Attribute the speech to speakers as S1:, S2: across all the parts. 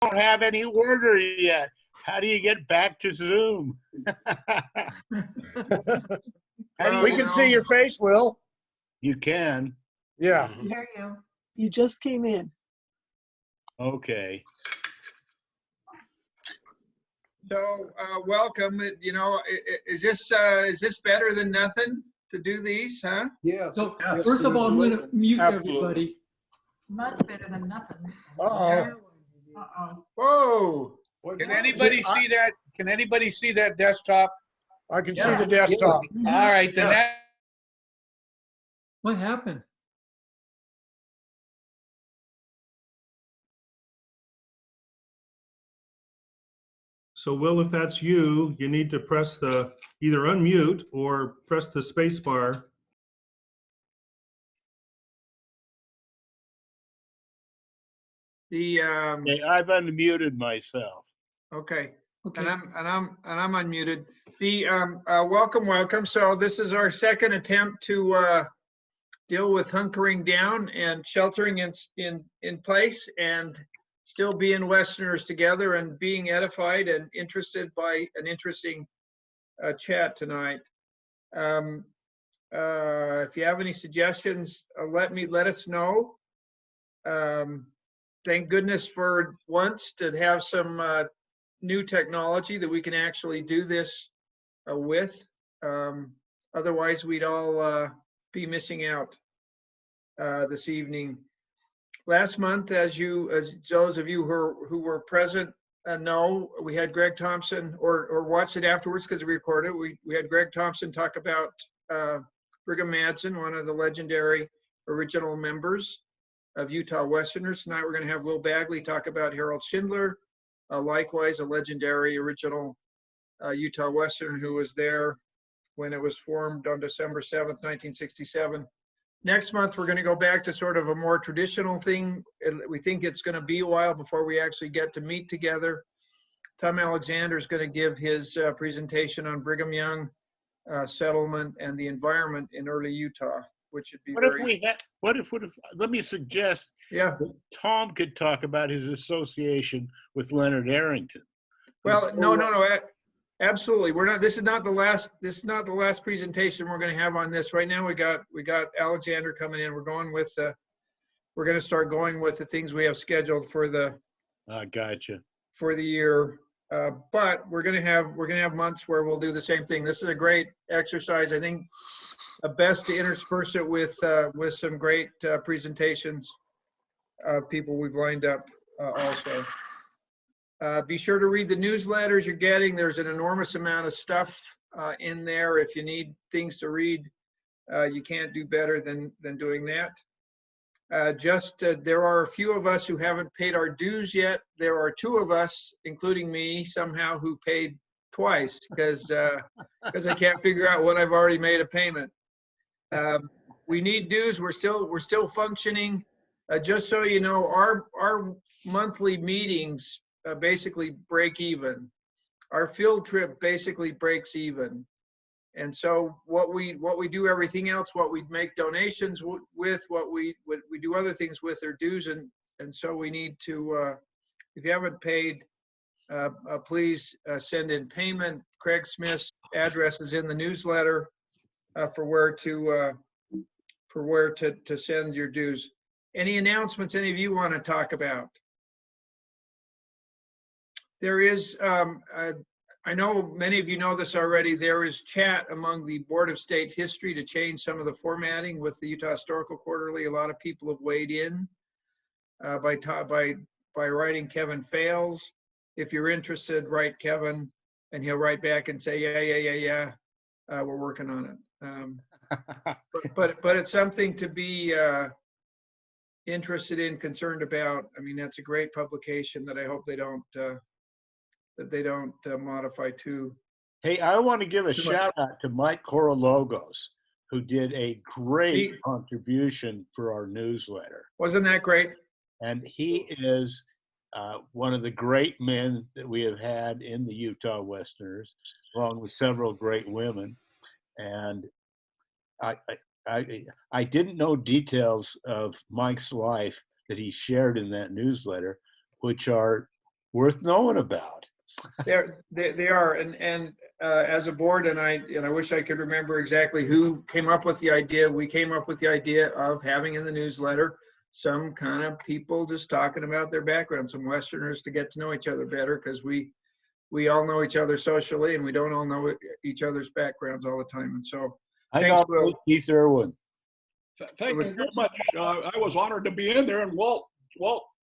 S1: don't have any order yet. How do you get back to Zoom?
S2: We can see your face, Will.
S1: You can.
S2: Yeah.
S3: There you go.
S4: You just came in.
S1: Okay.
S5: So welcome. You know, is this better than nothing to do these, huh?
S6: Yes.
S7: So
S6: Yes,
S7: first of all, I'm going to mute
S2: Absolutely.
S7: everybody.
S3: Much better than nothing.
S2: Uh-oh.
S3: Uh-oh.
S5: Whoa.
S8: Can anybody see that? Can anybody see that desktop?
S2: I can see
S3: Yeah.
S2: the desktop.
S8: All right, then that.
S7: What happened?
S6: So Will, if that's you, you need to press the, either unmute or press the space bar.
S5: The
S1: Okay, I've unmuted myself.
S5: okay.
S7: Okay.
S5: And I'm unmuted. The welcome. So this is our second attempt to deal with hunkering down and sheltering in place and still being Westerners together and being edified and interested by an interesting chat tonight. If you have any suggestions, let us know. Thank goodness for once to have some new technology that we can actually do this with. Otherwise, we'd all be missing out this evening. Last month, as those of you who were present know, we had Greg Thompson, or watched it afterwards because we recorded. We had Greg Thompson talk about Brigham Madsen, one of the legendary original members of Utah Westerners. Tonight we're going to have Will Bagley talk about Harold Schindler, likewise a legendary original Utah Westerner who was there when it was formed on December 7th, 1967. Next month, we're going to go back to sort of a more traditional thing. We think it's going to be a while before we actually get to meet together. Tom Alexander is going to give his presentation on Brigham Young settlement and the environment in early Utah, which would be
S1: What if let me suggest
S5: yeah.
S1: that Tom could talk about his association with Leonard Arrington.
S5: Well, no, absolutely. We're not. This is not the last presentation we're going to have on this. Right now, we got Alexander coming in. We're going to start going with the things we have scheduled for the.
S1: Gotcha.
S5: For the year, but we're going to have months where we'll do the same thing. This is a great exercise. I think best to intersperse it with some great presentations of people we've lined up also. Be sure to read the newsletters you're getting. There's an enormous amount of stuff in there. If you need things to read, you can't do better than doing that. There are a few of us who haven't paid our dues yet. There are two of us, including me, somehow who paid twice because I can't figure out when I've already made a payment. We need dues. We're still functioning. Just so you know, our monthly meetings basically break even. Our field trip basically breaks even. And so what we do everything else, what we make donations with, what we do other things with are dues, and so we need to, if you haven't paid, please send in payment. Craig Smith's address is in the newsletter for where to send your dues. Any announcements any of you want to talk about? There is, I know many of you know this already, there is chat among the Board of State History to change some of the formatting with the Utah Historical Quarterly. A lot of people have weighed in by writing Kevin Fails. If you're interested, write Kevin and he'll write back and say, yeah, we're working on it. But it's something to be interested in, concerned about. I mean, that's a great publication that I hope they don't modify too.
S1: Hey, I want to give a shout out to Mike Korologos, who did a great contribution for our newsletter.
S5: Wasn't that great?
S1: And he is one of the great men that we have had in the Utah Westerners, along with several great women. And I didn't know details of Mike's life that he shared in that newsletter, which are worth knowing about.
S5: They are, and as a board, and I wish I could remember exactly who came up with the idea. We came up with the idea of having in the newsletter some kind of people just talking about their background, some Westerners to get to know each other better, because we all know each other socially, and we don't all know each other's backgrounds all the time. And so,
S1: I
S5: thanks,
S1: know
S5: Will.
S1: Keith Irwin.
S4: Thank you very much. I was honored to be in there, and Walt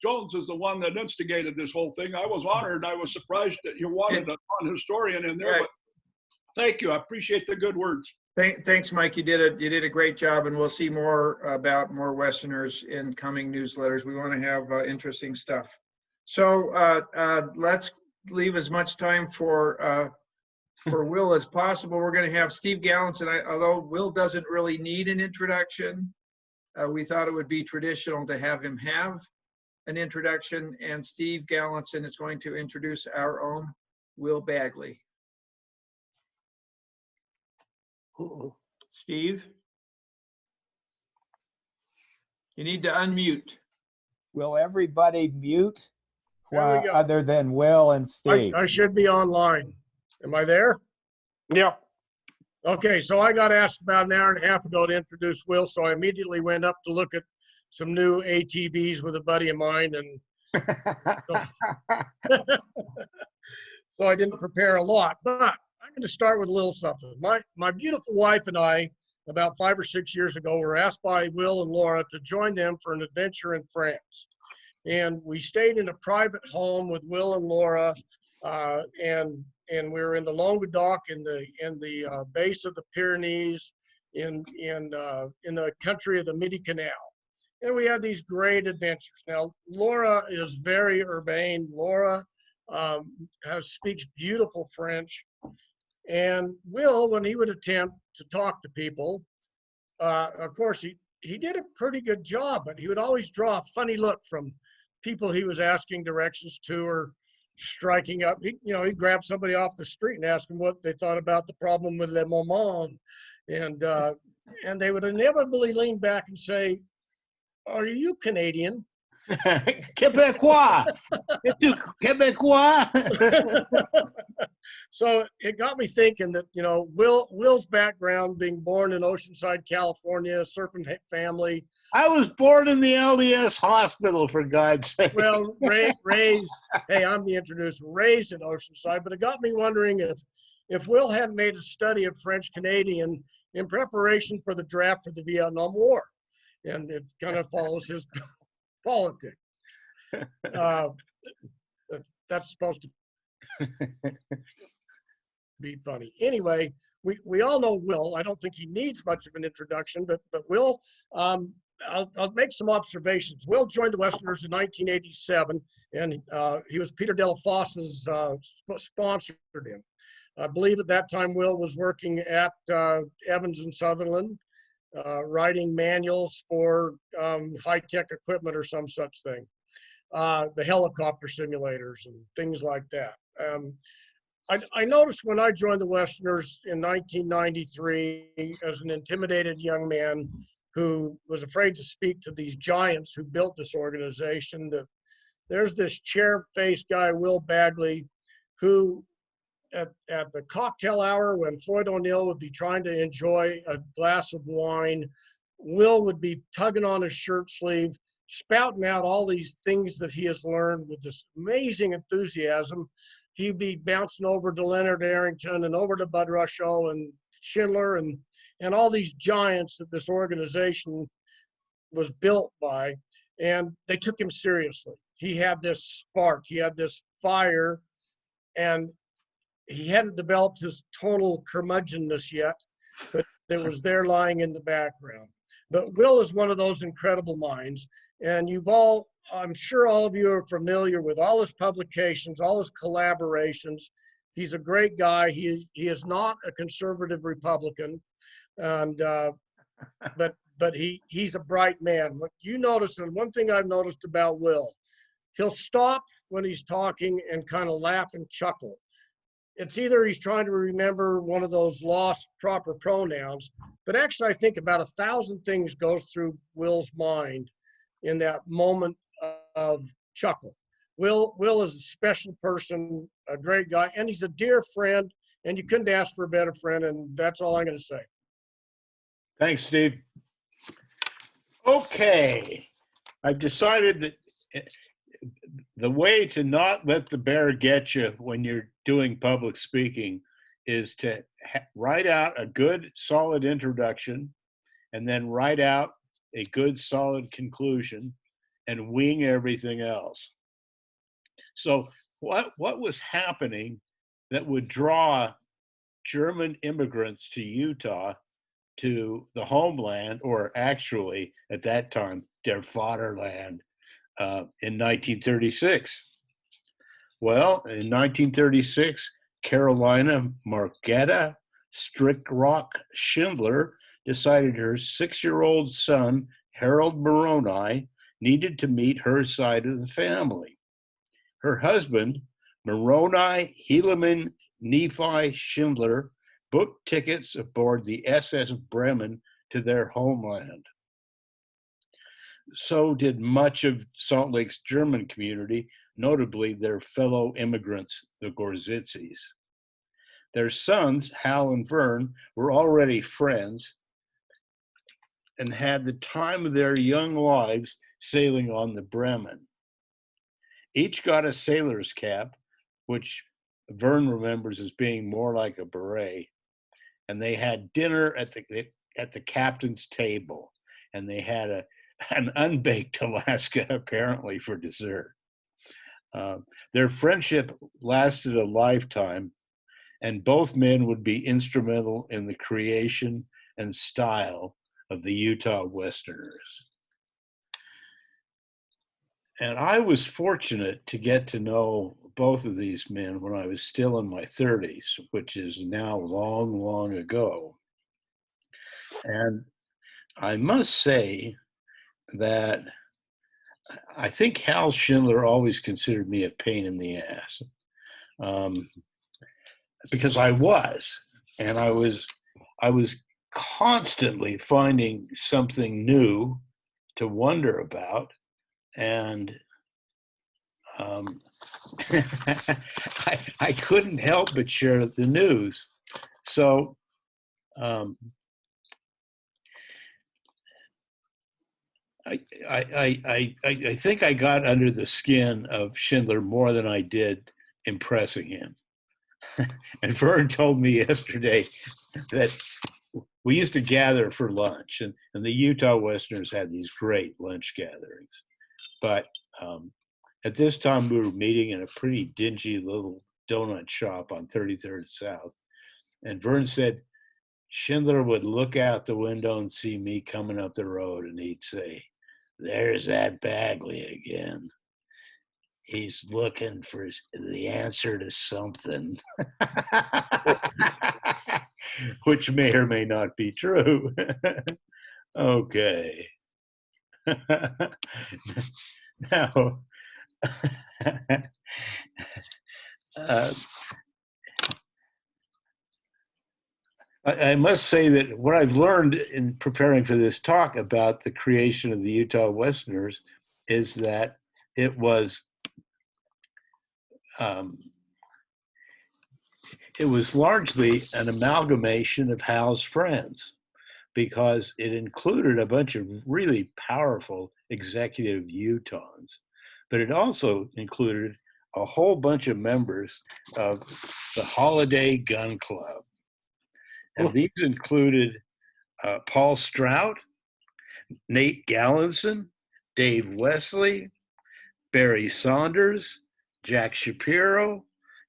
S4: Jones is the one that instigated this whole thing. I was honored. I was surprised that you wanted a non-historian in there, but thank you. I appreciate the good words.
S5: Thanks, Mike. You did a great job, and we'll see more about more Westerners in coming newsletters. We want to have interesting stuff. So let's leave as much time for Will as possible. We're going to have Steve Gallinson. Although Will doesn't really need an introduction, we thought it would be traditional to have him have an introduction, and Steve Gallinson is going to introduce our own Will Bagley. Steve, you need to unmute.
S9: Will everybody mute
S2: There we go.
S9: other than Will and Steve?
S2: I should be online. Am I there?
S5: Yeah.
S2: Okay, so I got asked about an hour and a half ago to introduce Will, so I immediately went up to look at some new ATVs with a buddy of mine, and so I didn't prepare a lot. But I'm going to start with a little something. My beautiful wife and I, about 5 or 6 years ago, were asked by Will and Laura to join them for an adventure in France. And we stayed in a private home with Will and Laura, and we were in the Languedoc, in the base of the Pyrenees, in the country of the Midi Canal. And we had these great adventures. Now, Laura is very urbane. Laura speaks beautiful French. And Will, when he would attempt to talk to people, of course, he did a pretty good job, but he would always draw a funny look from people he was asking directions to or striking up. He'd grab somebody off the street and ask them what they thought about the problem with Le Moment. And they would inevitably lean back and say, "Are you Canadian?"
S1: Québécois. C'est Québécois.
S2: So it got me thinking that, Will's background, being born in Oceanside, California, surfing family.
S1: I was born in the LDS hospital, for God's sake.
S2: Well, raised, hey, I'm the introducer, raised in Oceanside, but it got me wondering if Will hadn't made a study of French Canadian in preparation for the draft for the Vietnam War. And it kind of follows his politics. That's supposed to be funny. Anyway, we all know Will. I don't think he needs much of an introduction, but Will, I'll make some observations. Will joined the Westerners in 1987, and he was Peter Delafosse's sponsored him. I believe at that time Will was working at Evans and Sutherland, writing manuals for high-tech equipment or some such thing, the helicopter simulators and things like that. I noticed when I joined the Westerners in 1993 as an intimidated young man who was afraid to speak to these giants who built this organization, that there's this chair-faced guy, Will Bagley, who at the cocktail hour when Floyd O'Neill would be trying to enjoy a glass of wine, Will would be tugging on his shirt sleeve, spouting out all these things that he has learned with this amazing enthusiasm. He'd be bouncing over to Leonard Arrington and over to Bud Rusho and Schindler and all these giants that this organization was built by, and they took him seriously. He had this spark, he had this fire, and he hadn't developed his total curmudgeonness yet, but it was there lying in the background. But Will is one of those incredible minds, and I'm sure all of you are familiar with all his publications, all his collaborations. He's a great guy. He is not a conservative Republican, and but he's a bright man. What you notice, and one thing I've noticed about Will, he'll stop when he's talking and kind of laugh and chuckle. It's either he's trying to remember one of those lost proper pronouns, but actually I think about 1,000 things goes through Will's mind in that moment of chuckle. Will is a special person, a great guy, and he's a dear friend, and you couldn't ask for a better friend, and that's all I'm going to say.
S1: Thanks, Steve. Okay, I've decided that the way to not let the bear get you when you're doing public speaking is to write out a good, solid introduction, and then write out a good, solid conclusion, and wing everything else. So what was happening that would draw German immigrants to Utah, to the homeland, or actually at that time, their Vaterland, in 1936? Well, in 1936, Carolina Margetta Strickrock Schindler decided her 6-year-old son, Harold Moroni, needed to meet her side of the family. Her husband, Moroni Helaman Nephi Schindler, booked tickets aboard the SS Bremen to their homeland. So did much of Salt Lake's German community, notably their fellow immigrants, the Gorzitzis. Their sons, Hal and Vern, were already friends and had the time of their young lives sailing on the Bremen. Each got a sailor's cap, which Vern remembers as being more like a beret, and they had dinner at the captain's table, and they had an unbaked Alaska apparently for dessert. Their friendship lasted a lifetime, and both men would be instrumental in the creation and style of the Utah Westerners. And I was fortunate to get to know both of these men when I was still in my 30s, which is now long, long ago. And I must say that I think Hal Schindler always considered me a pain in the ass, because I was, and I was constantly finding something new to wonder about, and I couldn't help but share the news. So I think I got under the skin of Schindler more than I did impressing him. And Vern told me yesterday that we used to gather for lunch, and the Utah Westerners had these great lunch gatherings. But at this time, we were meeting in a pretty dingy little donut shop on 33rd South. And Vern said Schindler would look out the window and see me coming up the road, and he'd say, "There's that Bagley again. He's looking for the answer to something," which may or may not be true. Okay. Now, I must say that what I've learned in preparing for this talk about the creation of the Utah Westerners is that it was largely an amalgamation of Hal's friends, because it included a bunch of really powerful executive Utahns, but it also included a whole bunch of members of the Holiday Gun Club. And these included Paul Strout, Nate Gallinson, Dave Wesley, Barry Saunders, Jack Shapiro,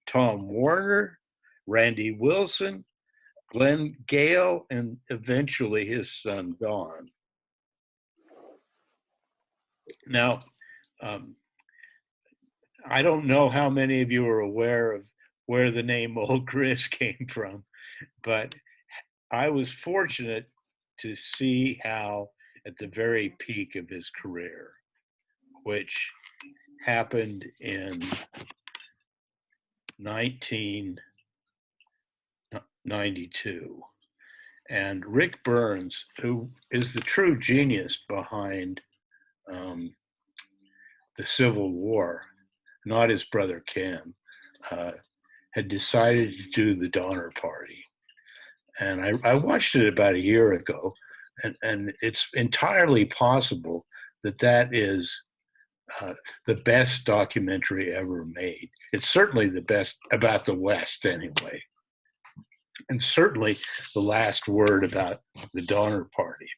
S1: Tom Warner, Randy Wilson, Glenn Gale, and eventually his son, Don. Now, I don't know how many of you are aware of where the name Old Griz came from, but I was fortunate to see Hal at the very peak of his career, which happened in 1992. And Rick Burns, who is the true genius behind the Civil War, not his brother Ken, had decided to do the Donner Party. And I watched it about a year ago, and it's entirely possible that that is the best documentary ever made. It's certainly the best about the West, anyway. And certainly the last word about the Donner Party.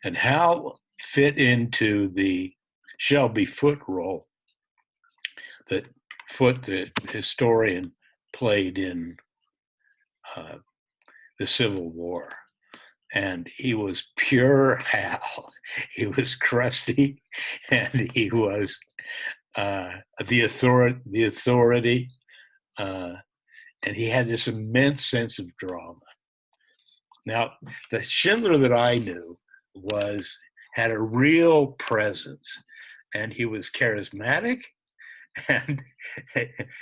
S1: And Hal fit into the Shelby Foote role that Foote, the historian, played in the Civil War. And he was pure Hal. He was crusty, and he was the authority, and he had this immense sense of drama. Now, the Schindler that I knew had a real presence, and he was charismatic, and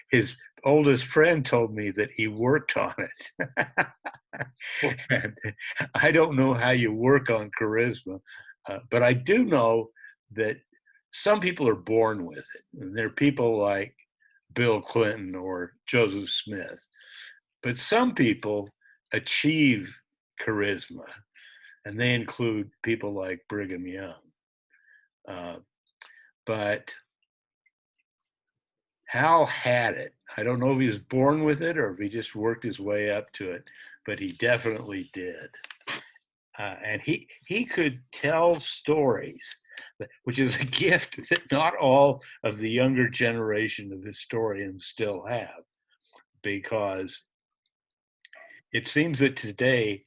S1: his oldest friend told me that he worked on it. And I don't know how you work on charisma, but I do know that some people are born with it. And there are people like Bill Clinton or Joseph Smith, but some people achieve charisma, and they include people like Brigham Young. But Hal had it. I don't know if he was born with it or if he just worked his way up to it, but he definitely did. And he could tell stories, which is a gift that not all of the younger generation of historians still have, because it seems that today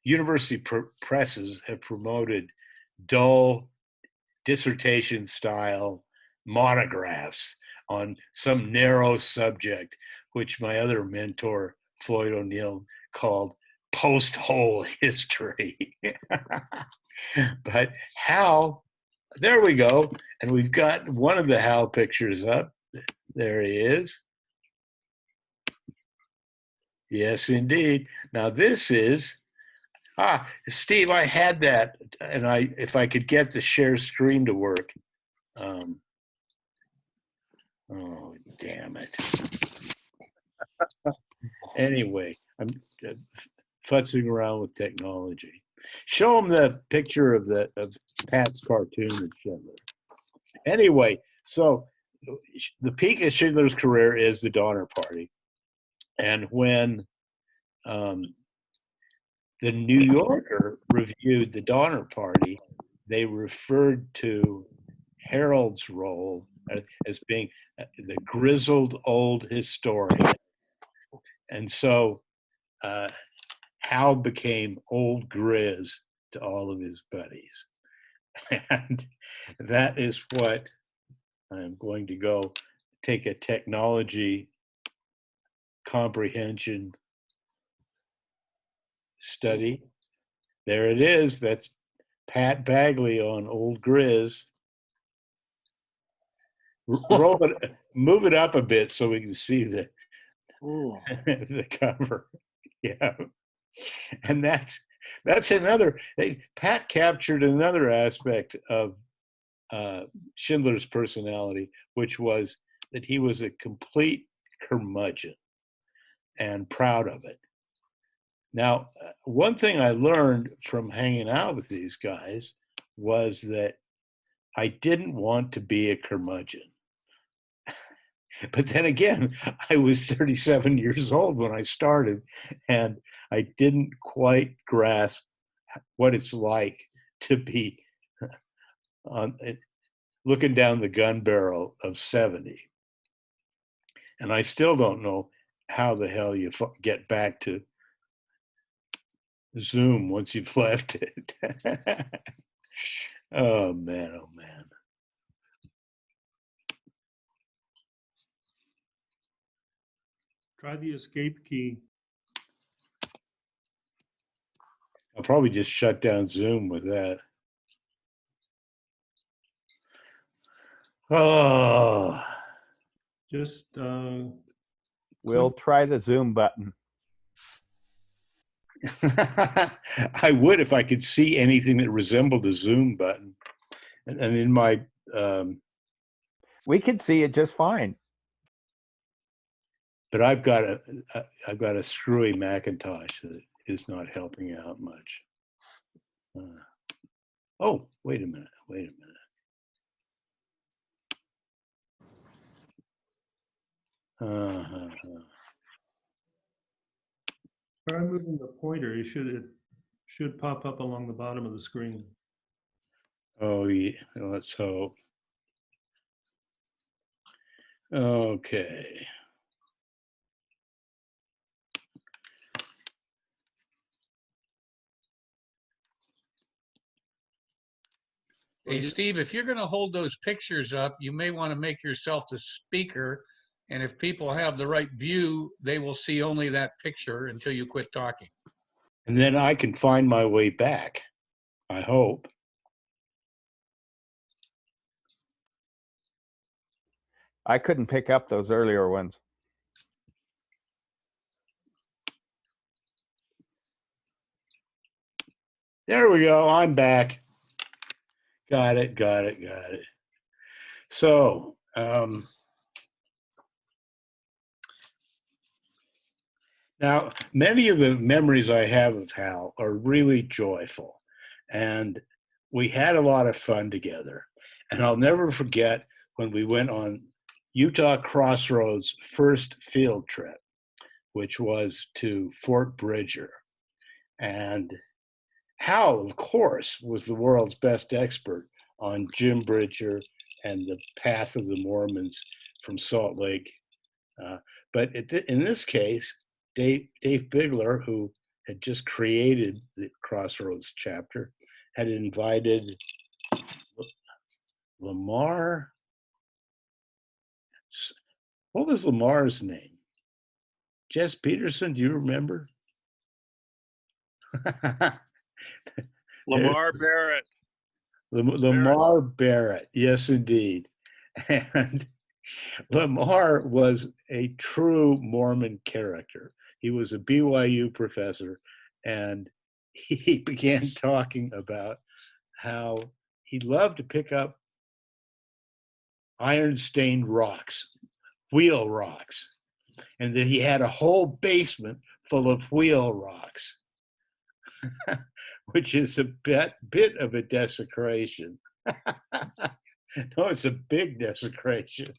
S1: university presses have promoted dull dissertation style monographs on some narrow subject, which my other mentor, Floyd O'Neill, called post-hole history. But Hal, there we go. And we've got one of the Hal pictures up. There he is. Yes, indeed. Now this is, Steve, I had that, and if I could get the share screen to work. Oh, damn it. Anyway, I'm futzing around with technology. Show them the picture of Pat's cartoon of Schindler. Anyway, so the peak of Schindler's career is the Donner Party. And when the New Yorker reviewed the Donner Party, they referred to Harold's role as being the grizzled old historian. And so Hal became Old Griz to all of his buddies. And that is what I'm going to go take a technology comprehension study. There it is. That's Pat Bagley on Old Griz. Move it up a bit so we can see the cover. Yeah, and that's another. Pat captured another aspect of Schindler's personality, which was that he was a complete curmudgeon and proud of it. Now, one thing I learned from hanging out with these guys was that I didn't want to be a curmudgeon. But then again, I was 37 years old when I started, and I didn't quite grasp what it's like to be looking down the gun barrel of 70. And I still don't know how the hell you get back to Zoom once you've left it. Oh, man, oh, man.
S6: Try the escape key.
S1: I'll probably just shut down Zoom with that. Oh.
S6: Just
S9: We'll try the Zoom button.
S1: I would if I could see anything that resembled a Zoom button. And in my
S9: We can see it just fine.
S1: but I've got a screwy Macintosh that is not helping out much. Oh, wait a minute.
S6: Try moving the pointer. It should pop up along the bottom of the screen.
S1: Oh, yeah. Let's hope. Okay.
S8: Hey, Steve, if you're going to hold those pictures up, you may want to make yourself the speaker. And if people have the right view, they will see only that picture until you quit talking.
S1: And then I can find my way back, I hope.
S9: I couldn't pick up those earlier ones.
S1: There we go. I'm back. Got it. So, now, many of the memories I have of Hal are really joyful, and we had a lot of fun together. And I'll never forget when we went on Utah Crossroads' first field trip, which was to Fort Bridger. And Hal, of course, was the world's best expert on Jim Bridger and the path of the Mormons from Salt Lake. But in this case, Dave Bigler, who had just created the Crossroads chapter, had invited Lamar. What was Lamar's name? Jess Peterson, do you remember?
S10: Lamar Barrett.
S1: Lamar Barrett, yes, indeed. And Lamar was a true Mormon character. He was a BYU professor, and he began talking about how he loved to pick up iron-stained rocks, wheel rocks, and that he had a whole basement full of wheel rocks, which is a bit of a desecration. No, it's a big desecration.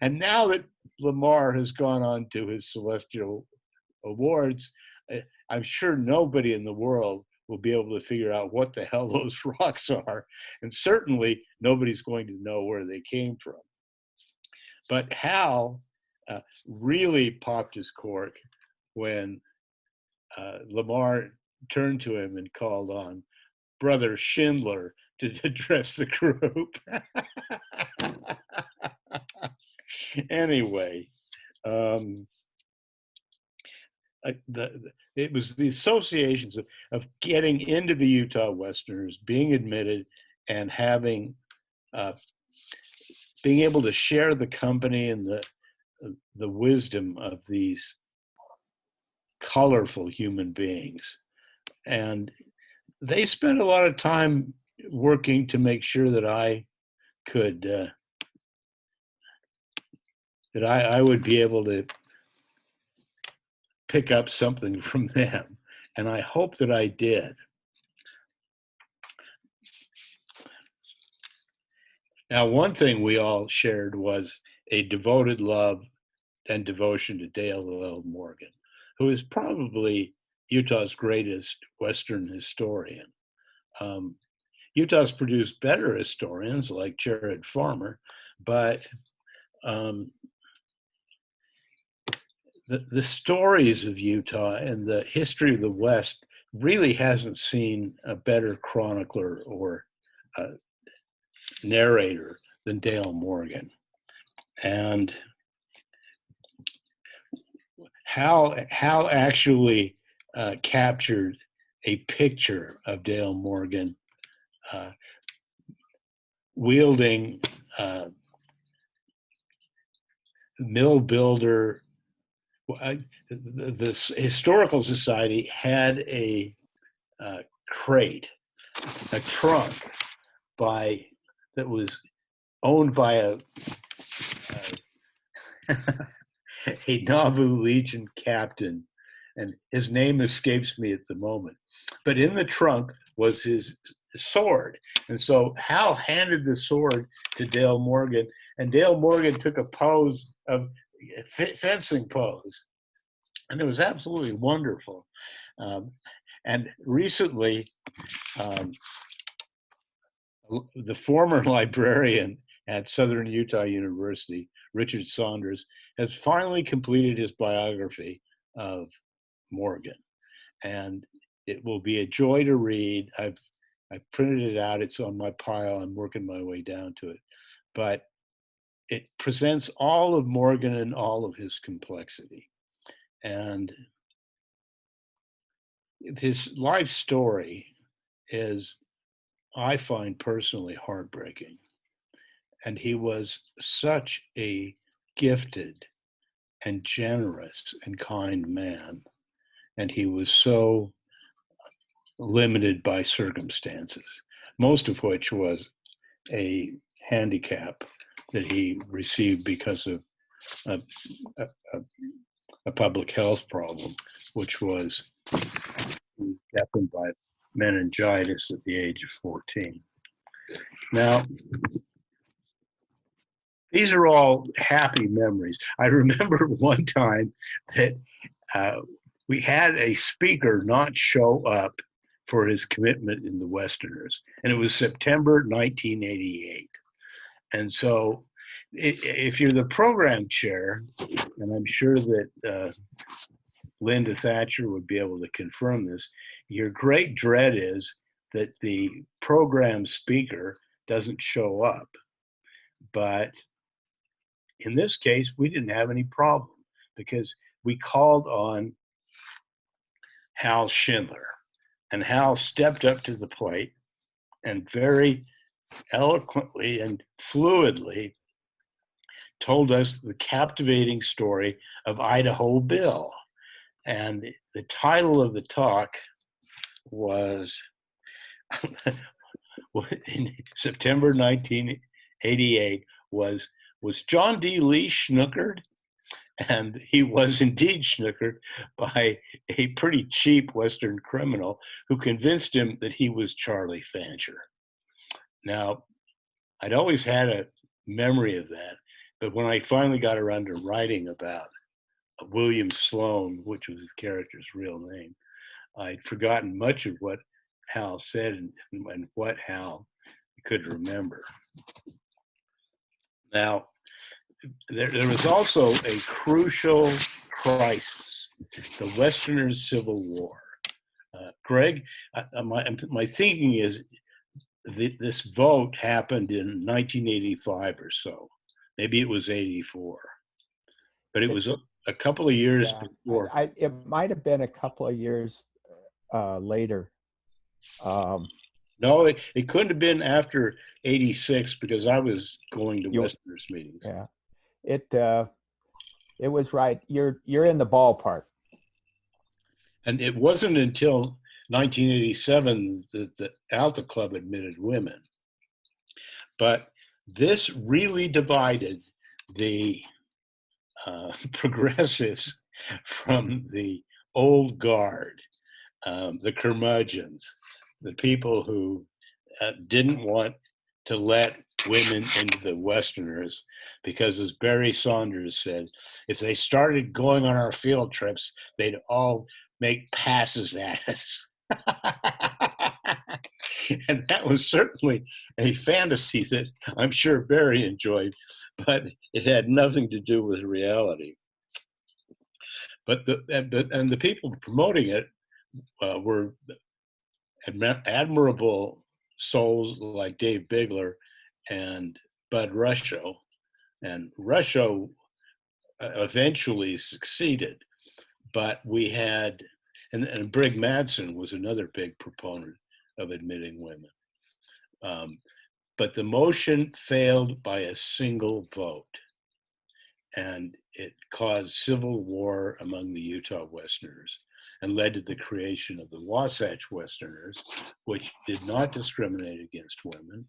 S1: And now that Lamar has gone on to his celestial awards, I'm sure nobody in the world will be able to figure out what the hell those rocks are. And certainly nobody's going to know where they came from. But Hal really popped his cork when Lamar turned to him and called on Brother Schindler to address the group. Anyway, it was the associations of getting into the Utah Westerners, being admitted, and having being able to share the company and the wisdom of these colorful human beings. And they spent a lot of time working to make sure that I could, that I would be able to pick up something from them. And I hope that I did. Now, one thing we all shared was a devoted love and devotion to Dale L. Morgan, who is probably Utah's greatest Western historian. Utah's produced better historians like Jared Farmer, but the stories of Utah and the history of the West really hasn't seen a better chronicler or narrator than Dale Morgan. And Hal actually captured a picture of Dale Morgan wielding mill builder. The Historical Society had a crate, a trunk that was owned by a Nauvoo Legion captain, and his name escapes me at the moment. But in the trunk was his sword. And so Hal handed the sword to Dale Morgan, and Dale Morgan took a pose of fencing pose. And it was absolutely wonderful. And recently, the former librarian at Southern Utah University, Richard Saunders, has finally completed his biography of Morgan. And it will be a joy to read. I've printed it out. It's on my pile. I'm working my way down to it. But it presents all of Morgan and all of his complexity. And his life story is, I find personally, heartbreaking. And he was such a gifted and generous and kind man. And he was so limited by circumstances, most of which was a handicap that he received because of a public health problem, which was deafened by meningitis at the age of 14. Now, these are all happy memories. I remember one time that we had a speaker not show up for his commitment in the Westerners, and it was September 1988. And so if you're the program chair, and I'm sure that Linda Thatcher would be able to confirm this, your great dread is that the program speaker doesn't show up. But in this case, we didn't have any problem because we called on Hal Schindler, and Hal stepped up to the plate and very eloquently and fluidly told us the captivating story of Idaho Bill. And the title of the talk was, in September 1988, was John D. Lee snookered? And he was indeed snookered by a pretty cheap Western criminal who convinced him that he was Charlie Fancher. Now, I'd always had a memory of that, but when I finally got around to writing about William Sloan, which was the character's real name, I'd forgotten much of what Hal said and what Hal could remember. Now, there was also a crucial crisis, the Westerners' Civil War. Greg, my thinking is this vote happened in 1985 or so. Maybe it was 84, but it was a couple of years before.
S9: It might have been a couple of years later.
S1: No, it couldn't have been after 86 because I was going to Westerners meetings.
S9: Yeah, it was right. You're in the ballpark.
S1: And it wasn't until 1987 that the Alta Club admitted women. But this really divided the progressives from the old guard, the curmudgeons, the people who didn't want to let women into the Westerners because, as Barry Saunders said, if they started going on our field trips, they'd all make passes at us. And that was certainly a fantasy that I'm sure Barry enjoyed, but it had nothing to do with reality. But the people promoting it were admirable souls like Dave Bigler and Bud Ruscho. And Ruscho eventually succeeded, but we had, and Brig Madsen was another big proponent of admitting women. But the motion failed by a single vote, and it caused civil war among the Utah Westerners and led to the creation of the Wasatch Westerners, which did not discriminate against women.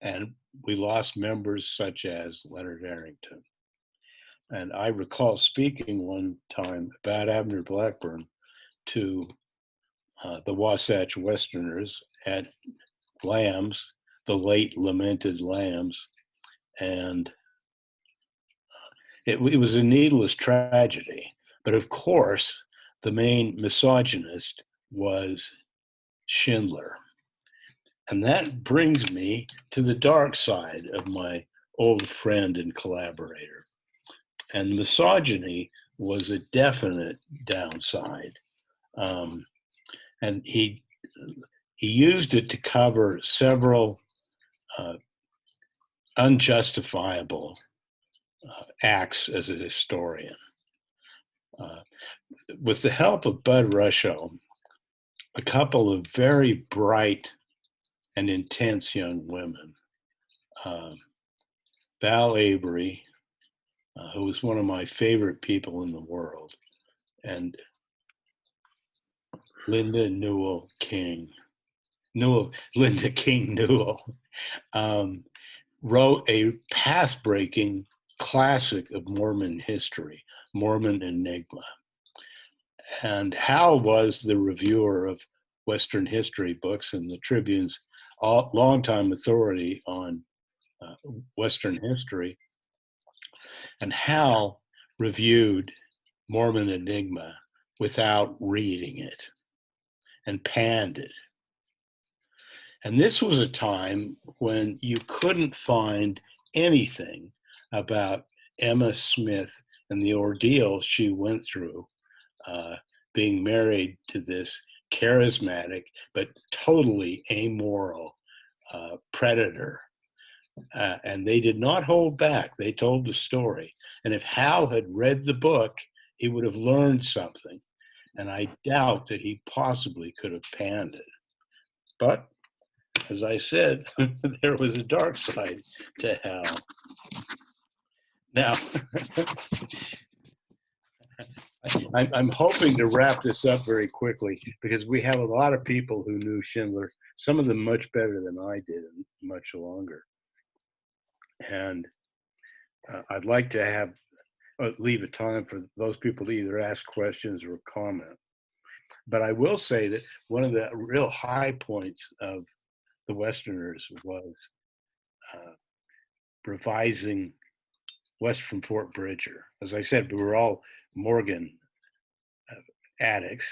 S1: And we lost members such as Leonard Arrington. And I recall speaking one time about Abner Blackburn to the Wasatch Westerners at Lamb's, the late lamented Lamb's, and it was a needless tragedy. But of course, the main misogynist was Schindler. And that brings me to the dark side of my old friend and collaborator. And misogyny was a definite downside. And he used it to cover several unjustifiable acts as a historian. With the help of Bud Ruscho, a couple of very bright and intense young women, Val Avery, who was one of my favorite people in the world, and Linda King Newell, wrote a path-breaking classic of Mormon history, Mormon Enigma. And Hal was the reviewer of Western history books and the Tribune's longtime authority on Western history. And Hal reviewed Mormon Enigma without reading it and panned it. And this was a time when you couldn't find anything about Emma Smith and the ordeal she went through being married to this charismatic but totally amoral predator. And they did not hold back. They told the story. And if Hal had read the book, he would have learned something. And I doubt that he possibly could have panned it. But as I said, there was a dark side to Hal. Now, I'm hoping to wrap this up very quickly because we have a lot of people who knew Schindler, some of them much better than I did and much longer. And I'd like to have leave a time for those people to either ask questions or comment. But I will say that one of the real high points of the Westerners was revising West from Fort Bridger. As I said, we were all Morgan addicts,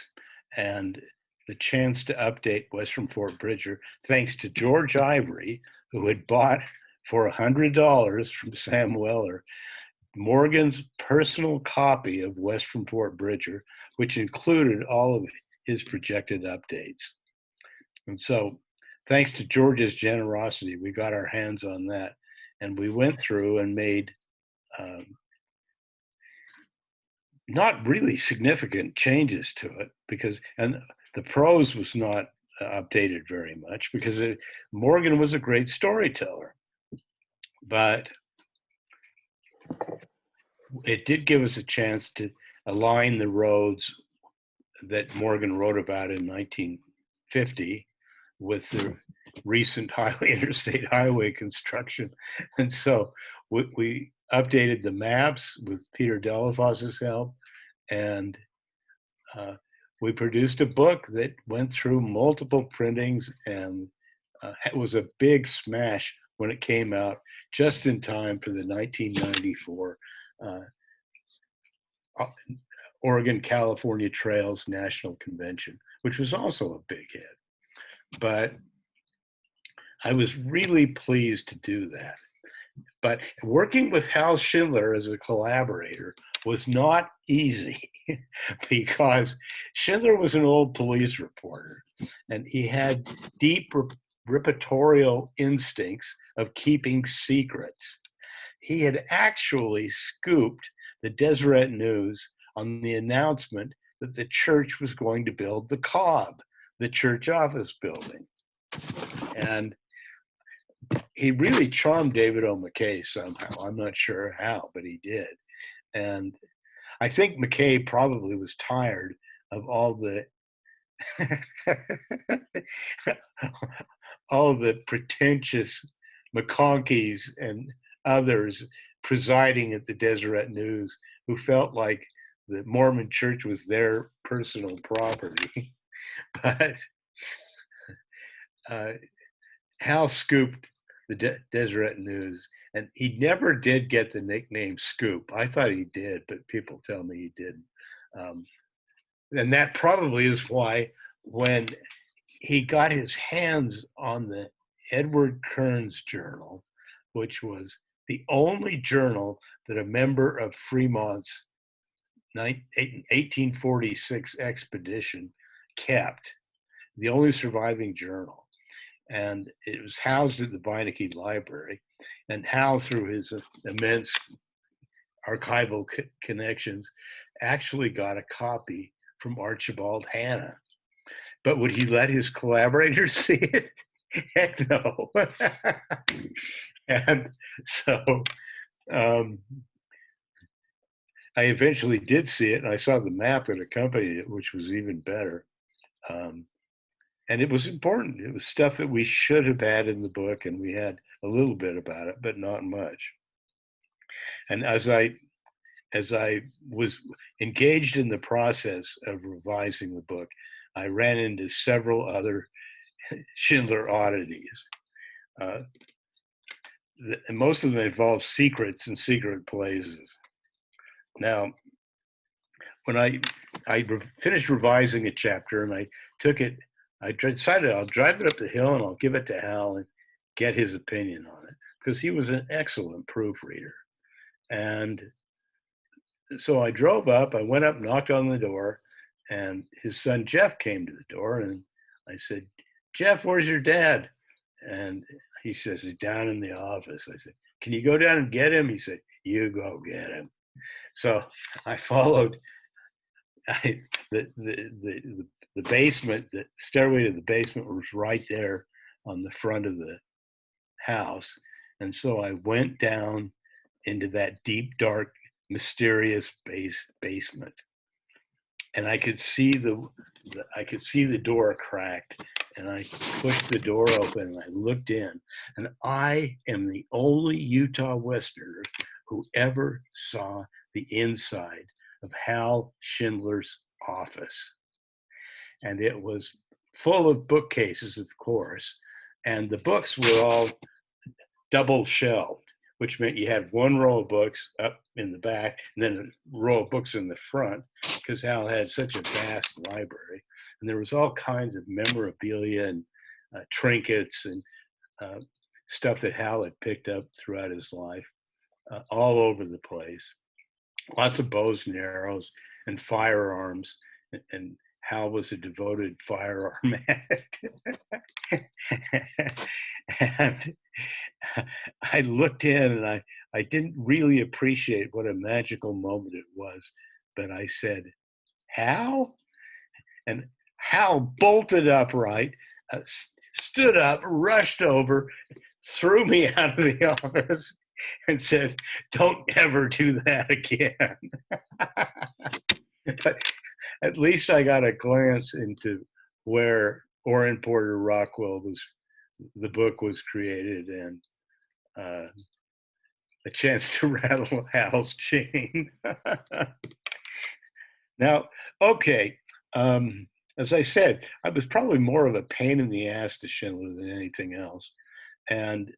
S1: and the chance to update West from Fort Bridger, thanks to George Ivory, who had bought for $100 from Sam Weller Morgan's personal copy of West from Fort Bridger, which included all of his projected updates. And so, thanks to George's generosity, we got our hands on that, and we went through and made not really significant changes to it because, and the prose was not updated very much because Morgan was a great storyteller, but it did give us a chance to align the roads that Morgan wrote about in 1950 with the recent interstate highway construction. And so we updated the maps with Peter Delafoss's help, and we produced a book that went through multiple printings, and it was a big smash when it came out just in time for the 1994 Oregon-California Trails National Convention, which was also a big hit. But I was really pleased to do that. But working with Hal Schindler as a collaborator was not easy because Schindler was an old police reporter and he had deep reportorial instincts of keeping secrets. He had actually scooped the Deseret News on the announcement that the church was going to build the Cobb, the church office building. And he really charmed David O. McKay somehow. I'm not sure how, but he did. And I think McKay probably was tired of all the all the pretentious McConkeys and others presiding at the Deseret News who felt like the Mormon church was their personal property. But Hal scooped the Deseret News, and he never did get the nickname Scoop. I thought he did, but people tell me he didn't. And that probably is why when he got his hands on the Edward Kearns Journal, which was the only journal that a member of Fremont's 1846 expedition kept, the only surviving journal. And it was housed at the Beinecke Library. And Hal, through his immense archival connections, actually got a copy from Archibald Hanna. But would he let his collaborators see it? Heck no. And so I eventually did see it, and I saw the map that accompanied it, which was even better. And it was important. It was stuff that we should have had in the book, and we had a little bit about it, but not much. And as I was engaged in the process of revising the book, I ran into several other Schindler oddities. And most of them involve secrets and secret places. Now, when I finished revising a chapter and I took it, I decided I'll drive it up the hill and I'll give it to Hal and get his opinion on it, because he was an excellent proofreader. And so I drove up, I went up, knocked on the door, and his son Jeff came to the door, and I said, "Jeff, where's your dad?" And he says, "He's down in the office." I said, "Can you go down and get him?" He said, "You go get him." So I followed the basement, the stairway to the basement was right there on the front of the house. And so I went down into that deep, dark, mysterious basement. And I could see the door cracked, and I pushed the door open and I looked in, and I am the only Utah Westerner who ever saw the inside of Hal Schindler's office. And it was full of bookcases, of course, and the books were all double shelved, which meant you had one row of books up in the back and then a row of books in the front, because Hal had such a vast library. And there was all kinds of memorabilia and trinkets and stuff that Hal had picked up throughout his life, all over the place. Lots of bows and arrows and firearms, and Hal was a devoted firearm addict. And I looked in and I didn't really appreciate what a magical moment it was, but I said, "Hal?" And Hal bolted upright, stood up, rushed over, threw me out of the office, and said, "Don't ever do that again." But at least I got a glance into where Orrin Porter Rockwell the book was created, and a chance to rattle Hal's chain. Now, okay, as I said, I was probably more of a pain in the ass to Schindler than anything else. And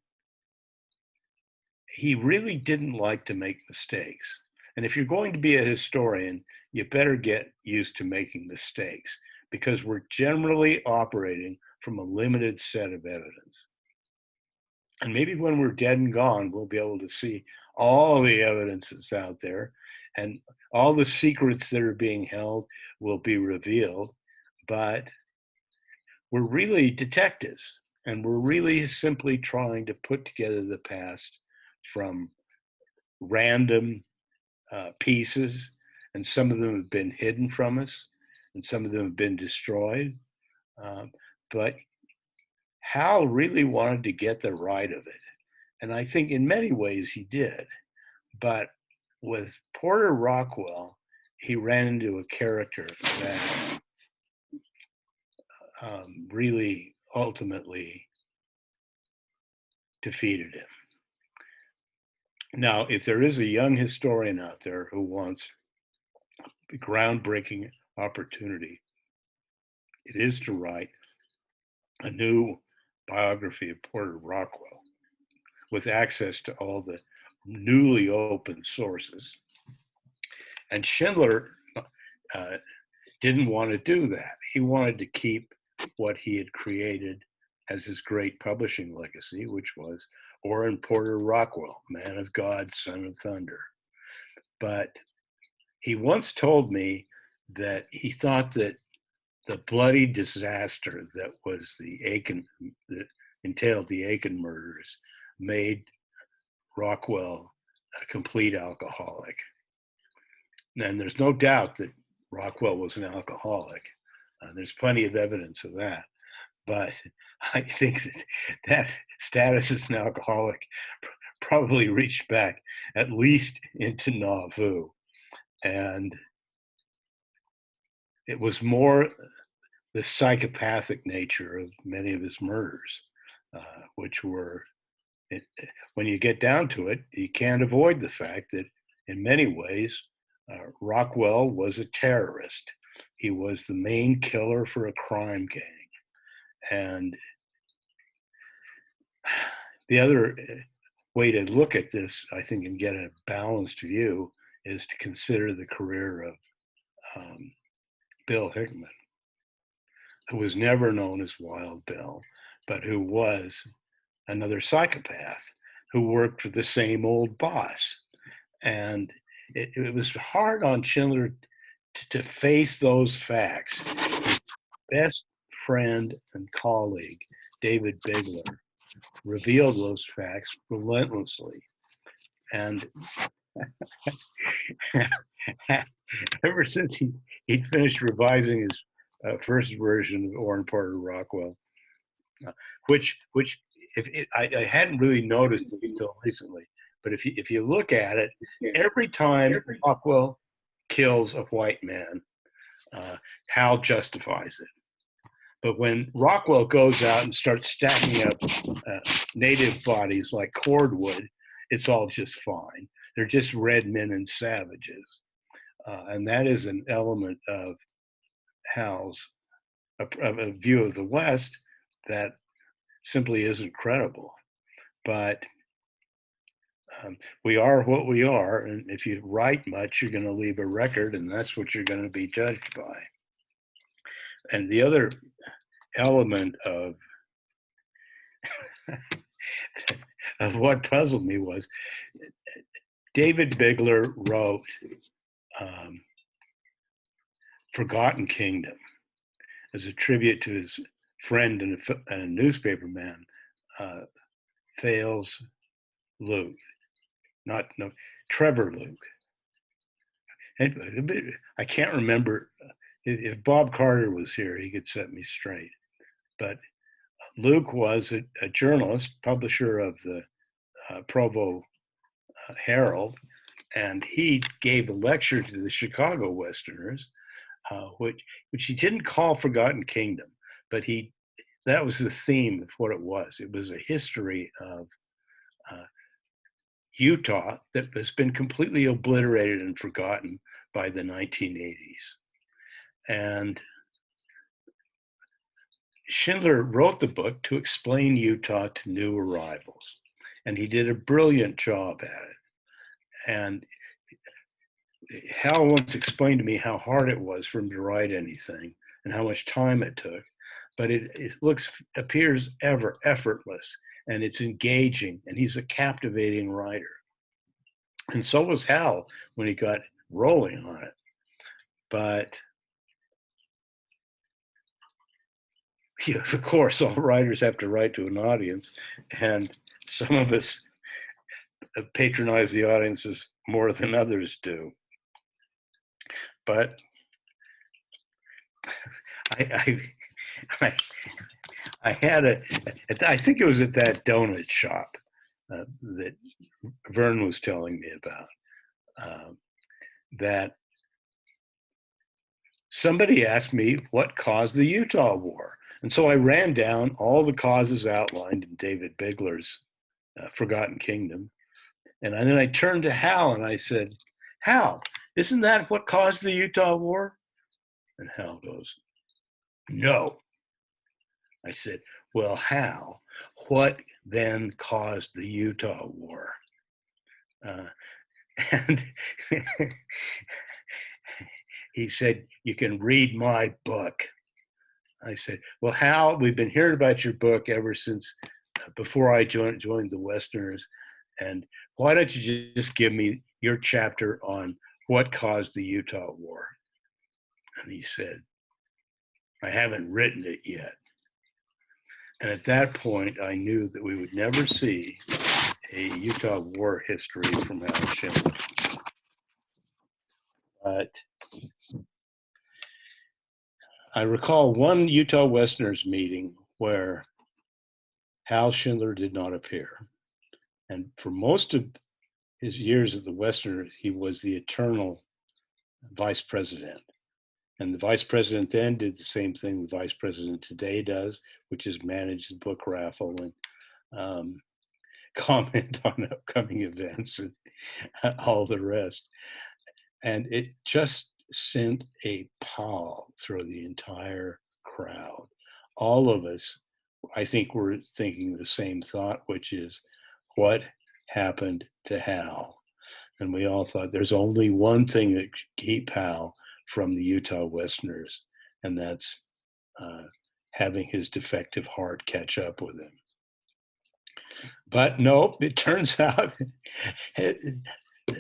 S1: he really didn't like to make mistakes. And if you're going to be a historian, you better get used to making mistakes, because we're generally operating from a limited set of evidence. And maybe when we're dead and gone, we'll be able to see all the evidence that's out there, and all the secrets that are being held will be revealed. But we're really detectives, and we're really simply trying to put together the past from random pieces, and some of them have been hidden from us, and some of them have been destroyed. But Hal really wanted to get the right of it. And I think in many ways he did. But with Porter Rockwell, he ran into a character that really ultimately defeated him. Now, if there is a young historian out there who wants a groundbreaking opportunity, it is to write a new biography of Porter Rockwell with access to all the newly open sources. And Schindler didn't want to do that. He wanted to keep what he had created as his great publishing legacy, which was Orrin Porter Rockwell, man of God, son of thunder. But he once told me that he thought that the bloody disaster that was that entailed the Aiken murders made Rockwell a complete alcoholic. And there's no doubt that Rockwell was an alcoholic. There's plenty of evidence of that. But I think that status as an alcoholic probably reached back at least into Nauvoo. And it was more the psychopathic nature of many of his murders, which were, when you get down to it, you can't avoid the fact that in many ways, Rockwell was a terrorist. He was the main killer for a crime gang. And the other way to look at this, I think, and get a balanced view is to consider the career of Bill Hickman, who was never known as Wild Bill, but who was another psychopath who worked for the same old boss. And it was hard on Schindler to face those facts. His best friend and colleague, David Bagley, revealed those facts relentlessly. And ever since he'd finished revising his first version of Orrin Porter Rockwell, which I hadn't really noticed until recently, but if you look at it, every time Rockwell kills a white man, Hal justifies it. But when Rockwell goes out and starts stacking up native bodies like cordwood, it's all just fine. They're just red men and savages. And that is an element of Hal's a view of the West that simply isn't credible. But we are what we are, and if you write much, you're going to leave a record, and that's what you're going to be judged by. And the other element of of what puzzled me was David Bigler wrote Forgotten Kingdom as a tribute to his friend and a newspaperman, Thales Luke, Trevor Luke. And I can't remember. If Bob Carter was here, he could set me straight. But Luke was a journalist, publisher of the Provo Herald, and he gave a lecture to the Chicago Westerners, which he didn't call Forgotten Kingdom, but that was the theme of what it was. It was a history of Utah that has been completely obliterated and forgotten by the 1980s. And Schindler wrote the book to explain Utah to new arrivals, and he did a brilliant job at it. And Hal once explained to me how hard it was for him to write anything and how much time it took, but it appears ever effortless, and it's engaging, and he's a captivating writer. And so was Hal when he got rolling on it. But yeah, of course, all writers have to write to an audience, and some of us patronize the audiences more than others do. But I had I think it was at that donut shop that Vern was telling me about, that somebody asked me what caused the Utah War. And so I ran down all the causes outlined in David Bigler's Forgotten Kingdom. And then I turned to Hal and I said, Hal, isn't that what caused the Utah War? And Hal goes, no. I said, well, Hal, what then caused the Utah War? And he said, you can read my book. I said, well, Hal, we've been hearing about your book ever since before I joined the Westerners. And why don't you just give me your chapter on what caused the Utah War? And he said, I haven't written it yet. And at that point, I knew that we would never see a Utah War history from Hal Schindler. But I recall one Utah Westerners meeting where Hal Schindler did not appear. And for most of his years at the Westerners, he was the eternal vice president. And the vice president then did the same thing the vice president today does, which is manage the book raffle and comment on upcoming events and all the rest. And it just sent a pall through the entire crowd. All of us, I think, were thinking the same thought, which is, what happened to Hal? And we all thought there's only one thing that could keep Hal from the Utah Westerners, and that's having his defective heart catch up with him. But nope, it turns out,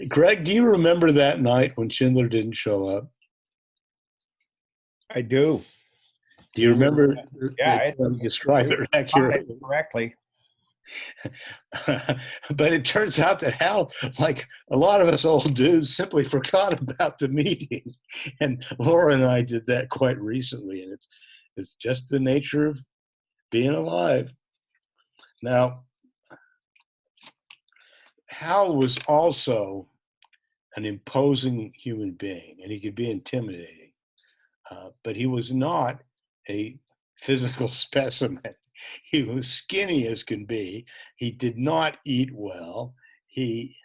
S1: Greg, do you remember that night when Schindler didn't show up?
S10: I do.
S1: Do you remember?
S10: Yeah,
S1: describe it accurately.
S10: Correctly.
S1: But it turns out that Hal, like a lot of us old dudes, simply forgot about the meeting. And Laura and I did that quite recently, and it's just the nature of being alive. Now, Hal was also an imposing human being, and he could be intimidating, but he was not a physical specimen. He was skinny as can be. He did not eat well. He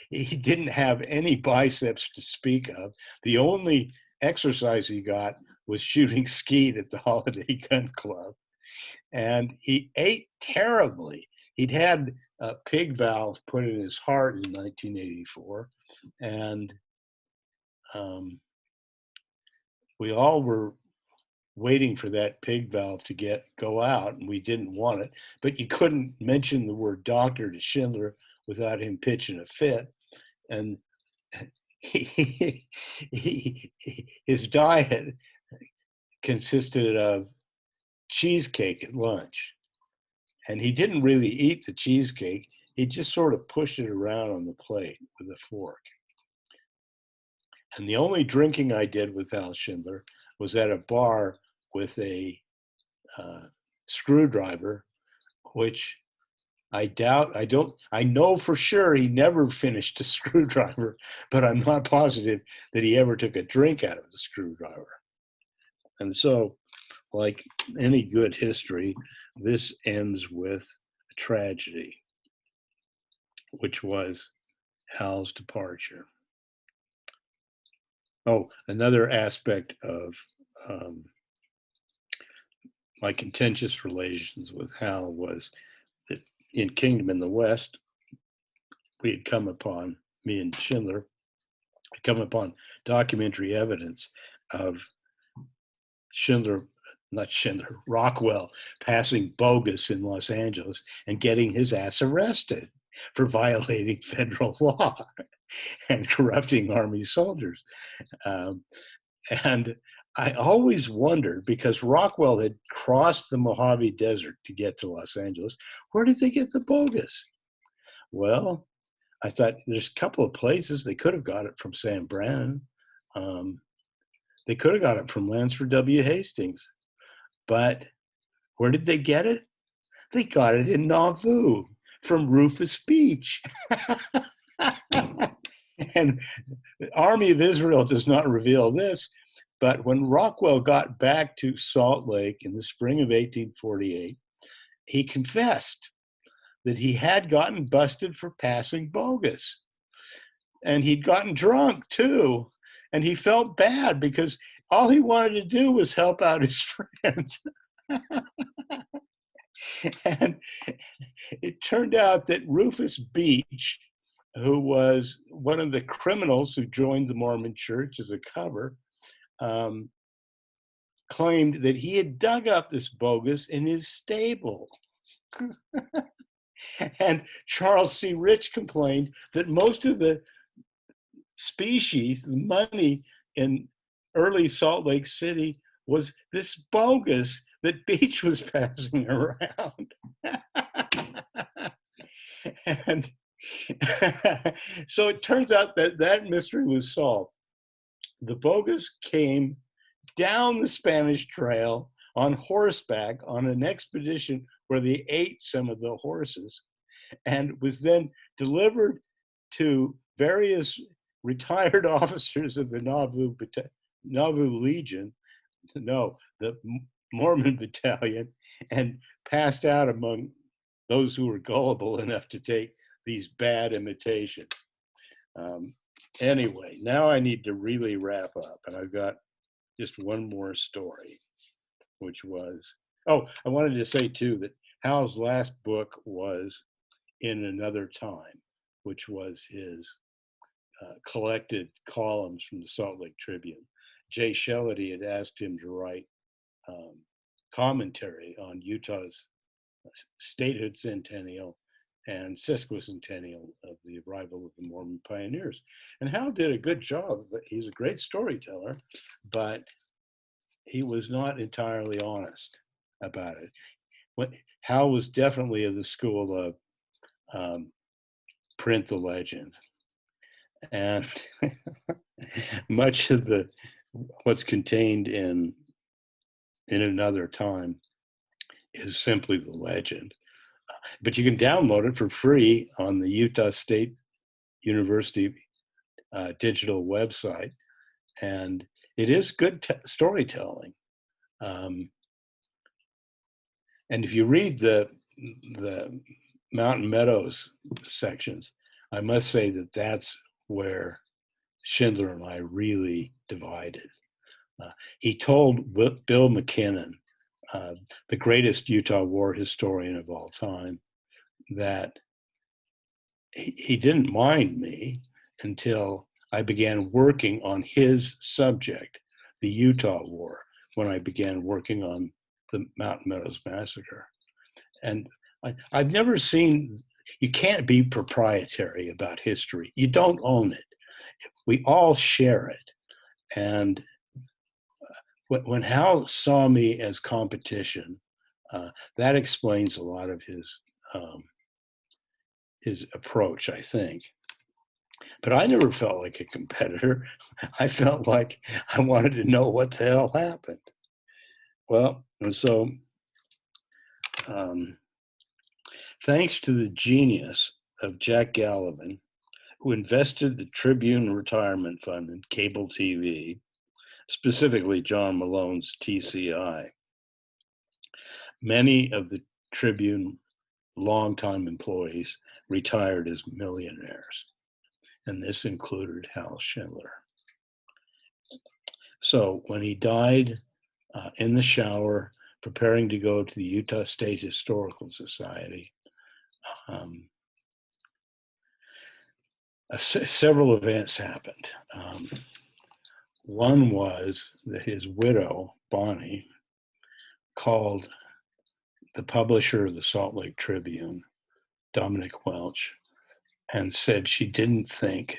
S1: he didn't have any biceps to speak of. The only exercise he got was shooting skeet at the Holiday Gun Club. And he ate terribly. He'd had a pig valve put in his heart in 1984. And we all were waiting for that pig valve to go out, and we didn't want it. But you couldn't mention the word doctor to Schindler without him pitching a fit. And his diet consisted of cheesecake at lunch. And he didn't really eat the cheesecake. He just sort of pushed it around on the plate with a fork. And the only drinking I did with Hal Schindler was at a bar with a screwdriver, which I know for sure he never finished a screwdriver, but I'm not positive that he ever took a drink out of the screwdriver. And so, like any good history, this ends with a tragedy, which was Hal's departure. Oh, another aspect of my contentious relations with Hal was that in Kingdom in the West, we had come upon, me and Schindler, had come upon documentary evidence of Rockwell passing bogus in Los Angeles and getting his ass arrested for violating federal law and corrupting Army soldiers. And I always wondered, because Rockwell had crossed the Mojave Desert to get to Los Angeles, where did they get the bogus? Well, I thought there's a couple of places. They could have got it from Sam Brannan. They could have got it from Lansford W. Hastings. But where did they get it? They got it in Nauvoo from Rufus Beach. And the Army of Israel does not reveal this, but when Rockwell got back to Salt Lake in the spring of 1848, he confessed that he had gotten busted for passing bogus. And he'd gotten drunk too. And he felt bad because all he wanted to do was help out his friends. And it turned out that Rufus Beach, who was one of the criminals who joined the Mormon church as a cover, claimed that he had dug up this bogus in his stable. And Charles C. Rich complained that most of the species, the money in early Salt Lake City, was this bogus that Beach was passing around. And so it turns out that that mystery was solved. The bogus came down the Spanish Trail on horseback on an expedition where they ate some of the horses, and was then delivered to various retired officers of the Nauvoo Legion, no, the Mormon Battalion, and passed out among those who were gullible enough to take these bad imitations. Anyway, now I need to really wrap up, and I've got just one more story, which was, oh, I wanted to say too that Hal's last book was In Another Time, which was his collected columns from the Salt Lake Tribune. Jay Shelley had asked him to write commentary on Utah's statehood centennial and sesquicentennial of the arrival of the Mormon pioneers. And Hal did a good job. He's a great storyteller, but he was not entirely honest about it. Hal was definitely of the school of print the legend. And much of what's contained in Another Time is simply the legend. But you can download it for free on the Utah State University digital website. And it is good storytelling. And if you read the Mountain Meadows sections, I must say that that's where Schindler and I really divided. He told Bill McKinnon, the greatest Utah war historian of all time, that he didn't mind me until I began working on his subject, the Utah War, when I began working on the Mountain Meadows Massacre. And I've never seen, you can't be proprietary about history. You don't own it. We all share it. And when Hal saw me as competition, that explains a lot of his approach, I think. But I never felt like a competitor. I felt like I wanted to know what the hell happened. Well, and so thanks to the genius of Jack Gallivan, who invested the Tribune Retirement Fund in cable TV, specifically John Malone's TCI, many of the Tribune longtime employees retired as millionaires, and this included Hal Schindler. So when he died in the shower, preparing to go to the Utah State Historical Society, several events happened. One was that his widow, Bonnie, called the publisher of the Salt Lake Tribune, Dominic Welch, and said she didn't think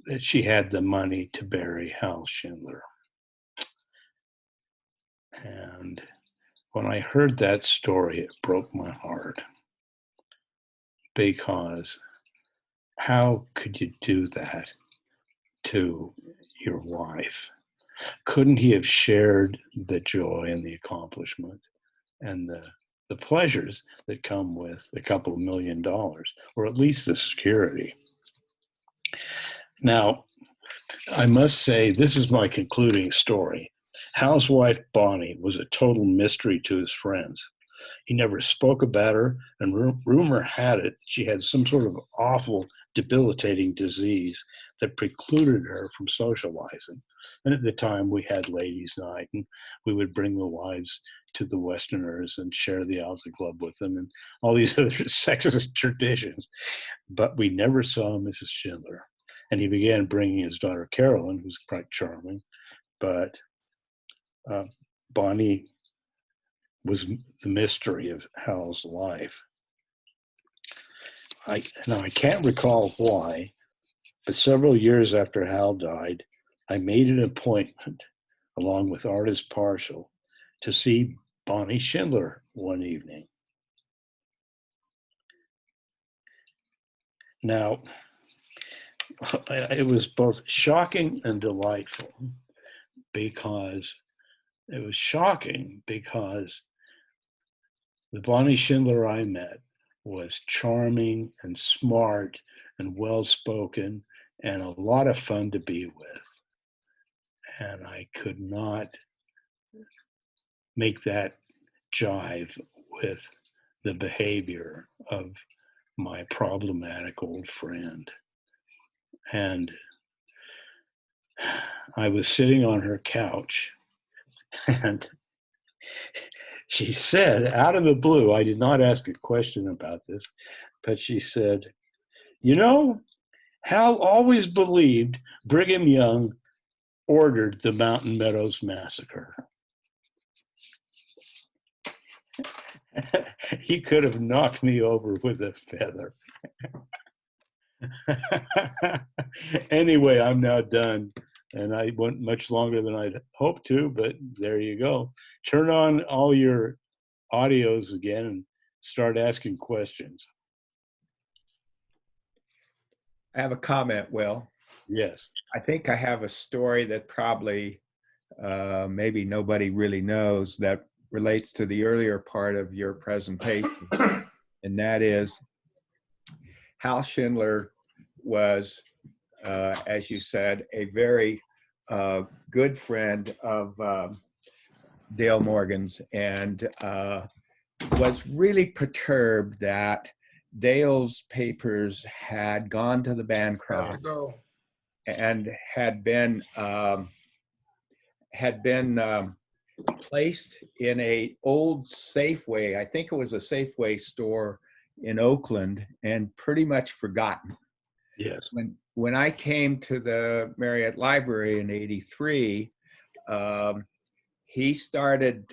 S1: that she had the money to bury Hal Schindler. And when I heard that story, it broke my heart, because how could you do that to your wife? Couldn't he have shared the joy and the accomplishment and the pleasures that come with a couple of $1 million, or at least the security? Now, I must say, this is my concluding story. Hal's wife, Bonnie, was a total mystery to his friends. He never spoke about her, and rumor had it she had some sort of awful, debilitating disease that precluded her from socializing. And at the time, we had ladies' night, and we would bring the wives to the Westerners and share the Alta Club with them, and all these other sexist traditions. But we never saw Mrs. Schindler. And he began bringing his daughter Carolyn, who's quite charming, but Bonnie was the mystery of Hal's life. I can't recall why, but several years after Hal died, I made an appointment, along with artist Partial, to see Bonnie Schindler one evening. Now, it was both shocking and delightful, because it was shocking because the Bonnie Schindler I met was charming and smart and well-spoken and a lot of fun to be with. And I could not make that jive with the behavior of my problematic old friend. And I was sitting on her couch, and she said, out of the blue, I did not ask a question about this, but she said, you know, Hal always believed Brigham Young ordered the Mountain Meadows Massacre. He could have knocked me over with a feather. Anyway, I'm now done. And I went much longer than I'd hoped to, but there you go. Turn on all your audios again and start asking questions.
S10: I have a comment, Will.
S1: Yes.
S10: I think I have a story that probably maybe nobody really knows that relates to the earlier part of your presentation. And that is, Hal Schindler was, as you said, a very good friend of Dale Morgan's, and was really perturbed that Dale's papers had gone to the Bancroft and had been placed in a old Safeway. I think it was a Safeway store in Oakland, and pretty much forgotten.
S1: Yes.
S10: When I came to the Marriott Library in '83, he started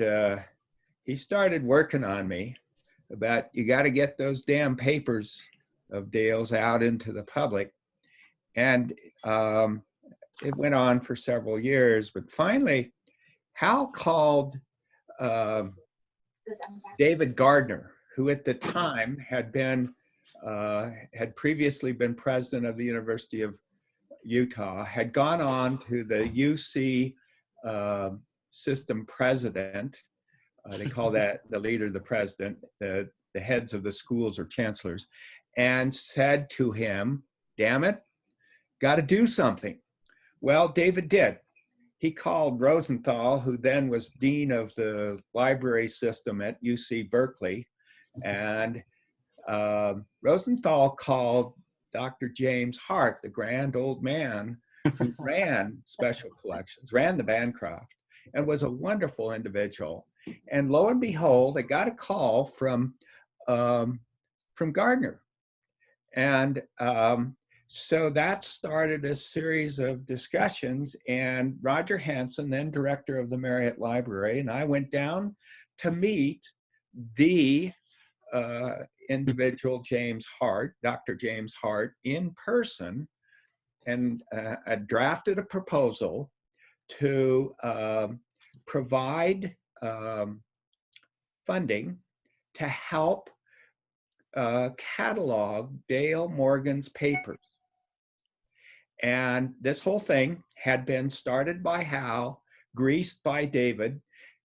S10: working on me about, you got to get those damn papers of Dale's out into the public. And it went on for several years, but finally Hal called David Gardner, who at the time had previously been president of the University of Utah, had gone on to the UC system president. They call that the leader, the president, the heads of the schools or chancellors, and said to him, damn it, got to do something. Well, David did. He called Rosenthal, who then was dean of the library system at UC Berkeley, and Rosenthal called Dr. James Hart, the grand old man who ran special collections, ran the Bancroft, and was a wonderful individual. And lo and behold, I got a call from Gardner. And so that started a series of discussions, and Roger Hanson, then director of the Marriott Library, and I went down to meet the individual James Hart, Dr. James Hart, in person, and I drafted a proposal to provide funding to help catalog Dale Morgan's papers. And this whole thing had been started by Hal, greased by David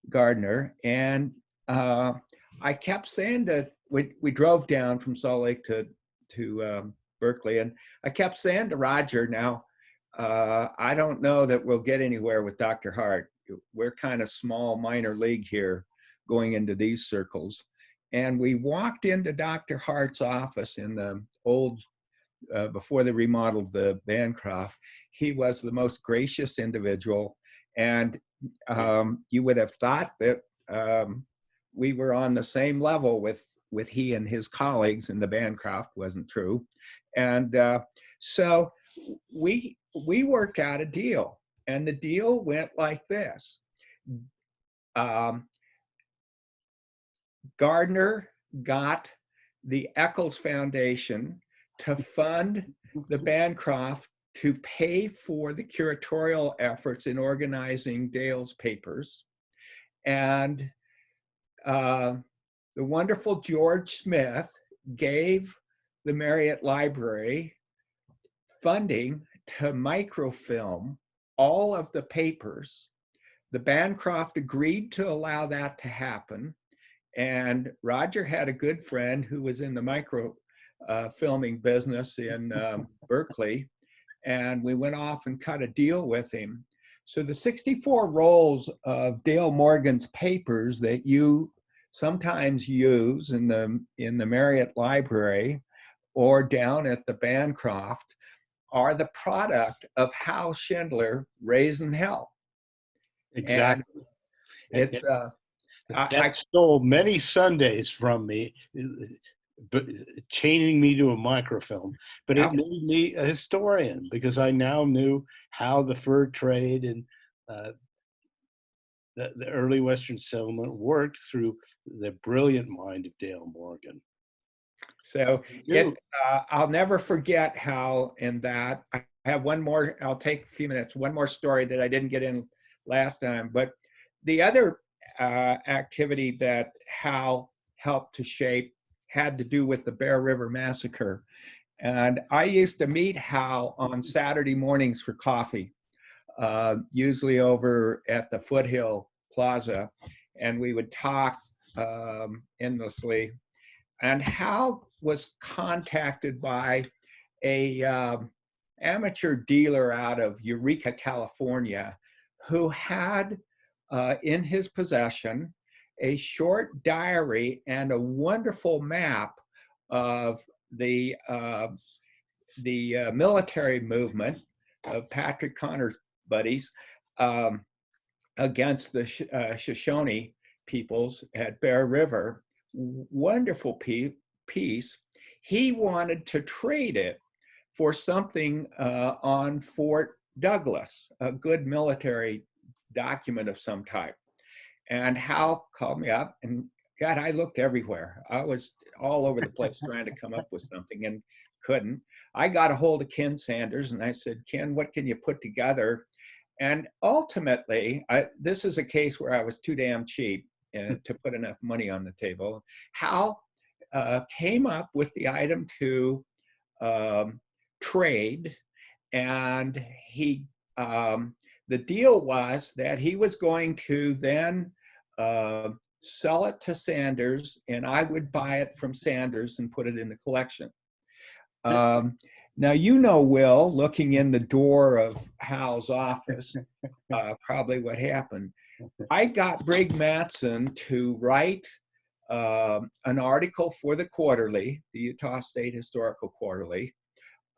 S10: Gardner, and I kept saying that we drove down from Salt Lake to Berkeley, and I kept saying to Roger, now, I don't know that we'll get anywhere with Dr. Hart. We're kind of small minor league here going into these circles. and we walked into Dr. Hart's office in the old, before they remodeled the Bancroft. He was the most gracious individual, and you would have thought that we were on the same level with he and his colleagues, and the Bancroft wasn't true. And so we worked out a deal, and the deal went like this. Gardner got the Eccles Foundation to fund the Bancroft to pay for the curatorial efforts in organizing Dale's papers. And the wonderful George Smith gave the Marriott Library funding to microfilm all of the papers. The Bancroft agreed to allow that to happen. And Roger had a good friend who was in the micro filming business in Berkeley. And we went off and cut a deal with him. So the 64 rolls of Dale Morgan's papers that you sometimes use in the Marriott Library or down at the Bancroft are the product of Hal Schindler, Raising Hell.
S1: Exactly.
S10: And it's
S1: that stole many Sundays from me, but chaining me to a microfilm. But it made me a historian because I now knew how the fur trade and the early Western settlement worked through the brilliant mind of Dale Morgan.
S10: So I'll never forget how in that, I have one more, I'll take a few minutes, one more story that I didn't get in last time, but the other activity that Hal helped to shape had to do with the Bear River Massacre. And I used to meet Hal on Saturday mornings for coffee, usually over at the Foothill Plaza, and we would talk endlessly. And Hal was contacted by a amateur dealer out of Eureka, California, who had in his possession a short diary and a wonderful map of the military movement of Patrick Connor's buddies against the Shoshone peoples at Bear River. Wonderful piece. He wanted to trade it for something on Fort Douglas, a good military document of some type. And Hal called me up, and God, I looked everywhere. I was all over the place trying to come up with something and couldn't. I got a hold of Ken Sanders and I said, Ken, what can you put together? And ultimately, this is a case where I was too damn cheap to put enough money on the table. Hal came up with the item to trade, and he the deal was that he was going to then sell it to Sanders, and I would buy it from Sanders and put it in the collection. Now, you know, Will, looking in the door of Hal's office, probably what happened. I got Brig Matson to write an article for the Quarterly, the Utah State Historical Quarterly,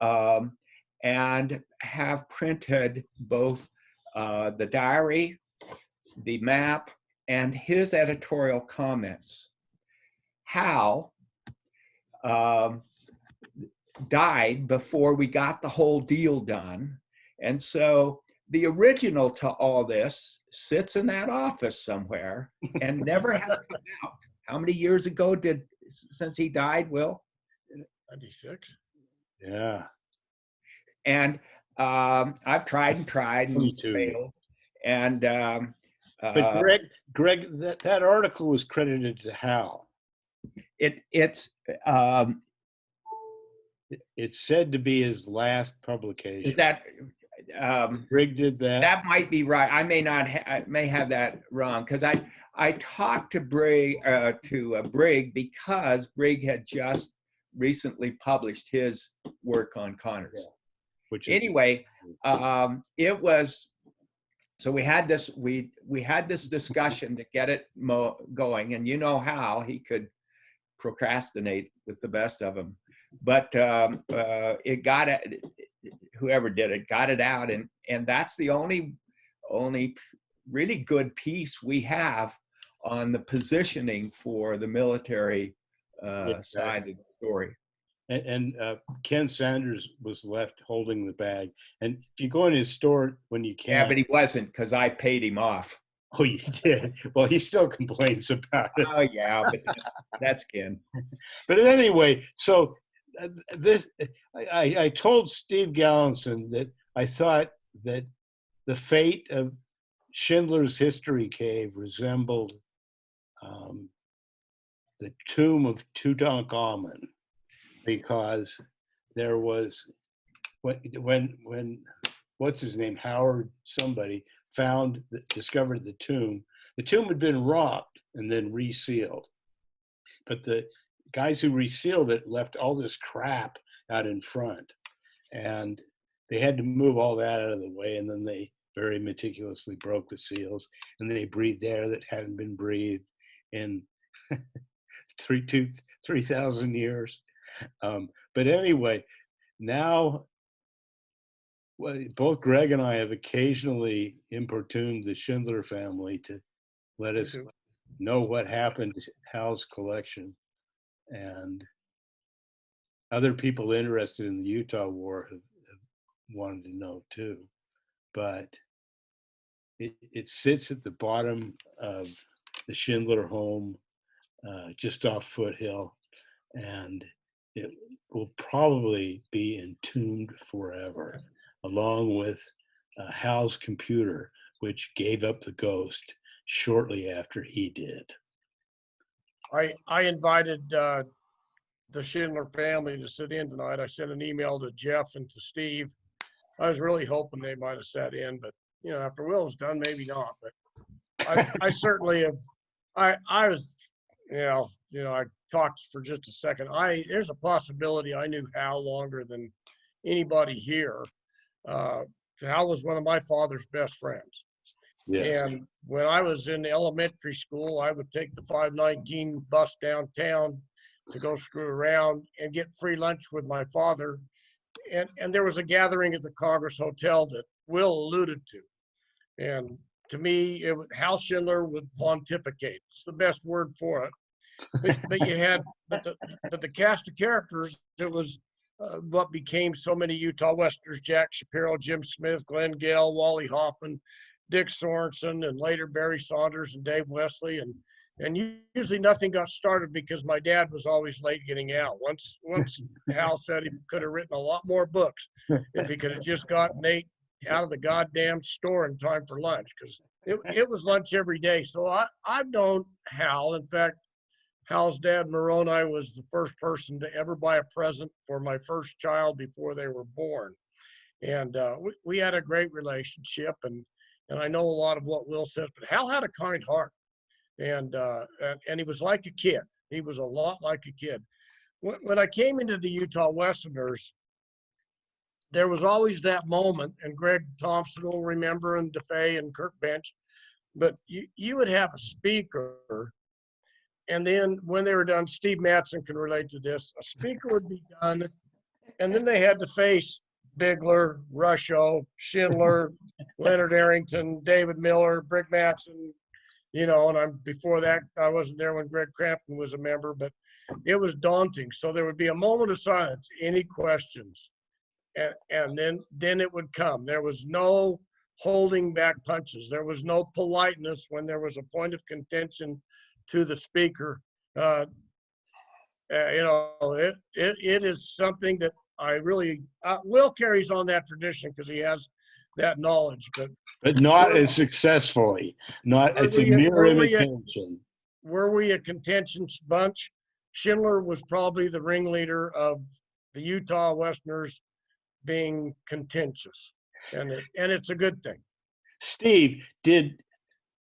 S10: and have printed both the diary, the map, and his editorial comments. Hal died before we got the whole deal done. And so the original to all this sits in that office somewhere and never has come out. How many years ago since he died, Will?
S2: 96.
S1: Yeah.
S10: And I've tried and tried and failed. And
S1: but Greg, that article was credited to Hal.
S10: It's
S1: said to be his last publication.
S10: Is that
S1: Brig did that?
S10: That might be right. I may not. I may have that wrong because I talked to Brig because Brig had just recently published his work on Connors. Yeah.
S1: Which is,
S10: anyway, it was. So we had this. We had this discussion to get it going, and you know how he could procrastinate with the best of them. But it got it. Whoever did it got it out, and that's the only really good piece we have on the positioning for the military side of the story.
S1: And Ken Sanders was left holding the bag. And if you go in his store when you can.
S10: Yeah, but he wasn't, because I paid him off.
S1: Oh, you did? Well, he still complains about it.
S10: Oh yeah, but that's Ken.
S1: But anyway, so I told Steve Gallinson that I thought that the fate of Schindler's History Cave resembled the tomb of Tutankhamun, because there was when what's his name, Howard somebody discovered the tomb had been robbed and then resealed, but the guys who resealed it left all this crap out in front, and they had to move all that out of the way, and then they very meticulously broke the seals, and they breathed air that hadn't been breathed in 3,000 years. But anyway, now both Greg and I have occasionally importuned the Schindler family to let us know what happened to Hal's collection, and other people interested in the Utah War have wanted to know too. But it sits at the bottom of the Schindler home, just off Foothill, and it will probably be entombed forever, along with Hal's computer, which gave up the ghost shortly after he did.
S2: I invited the Schindler family to sit in tonight. I sent an email to Jeff and to Steve. I was really hoping they might have sat in, but you know, after Will's done, maybe not. But I certainly have. I was, I talked for just a second. There's a possibility I knew Hal longer than anybody here. Hal was one of my father's best friends. Yes. And when I was in elementary school, I would take the 519 bus downtown to go screw around and get free lunch with my father. And there was a gathering at the Congress Hotel that Will alluded to. And to me, Hal Schindler would pontificate. It's the best word for it. But you had, but the cast of characters, it was what became so many Utah Westerners: Jack Shapiro, Jim Smith, Glenn Gale, Wally Hoffman, Dick Sorensen, and later Barry Saunders and Dave Wesley. And usually nothing got started because my dad was always late getting out. Once Hal said he could have written a lot more books if he could have just gotten Nate out of the goddamn store in time for lunch, because it was lunch every day. So I've known Hal. In fact, Hal's dad, Moroni, was the first person to ever buy a present for my first child before they were born. And we had a great relationship, and I know a lot of what Will says, but Hal had a kind heart. And he was like a kid. He was a lot like a kid. When I came into the Utah Westerners, there was always that moment, and Greg Thompson will remember, and DeFay and Kirk Bench, but you would have a speaker, and then when they were done, Steve Mattson can relate to this, a speaker would be done, and then they had to face Bigler, Rusho, Schindler, Leonard Arrington, David Miller, Brick Mattson, and before that, I wasn't there when Greg Crampton was a member, but it was daunting. So there would be a moment of silence. Any questions? And then it would come. There was no holding back punches. There was no politeness when there was a point of contention to the speaker. It is something that I really, Will carries on that tradition because he has that knowledge, but
S1: not as successfully. It's a mere imitation.
S2: Were we a contentious bunch? Schindler was probably the ringleader of the Utah Westerners being contentious, and it's a good thing.
S1: Steve, did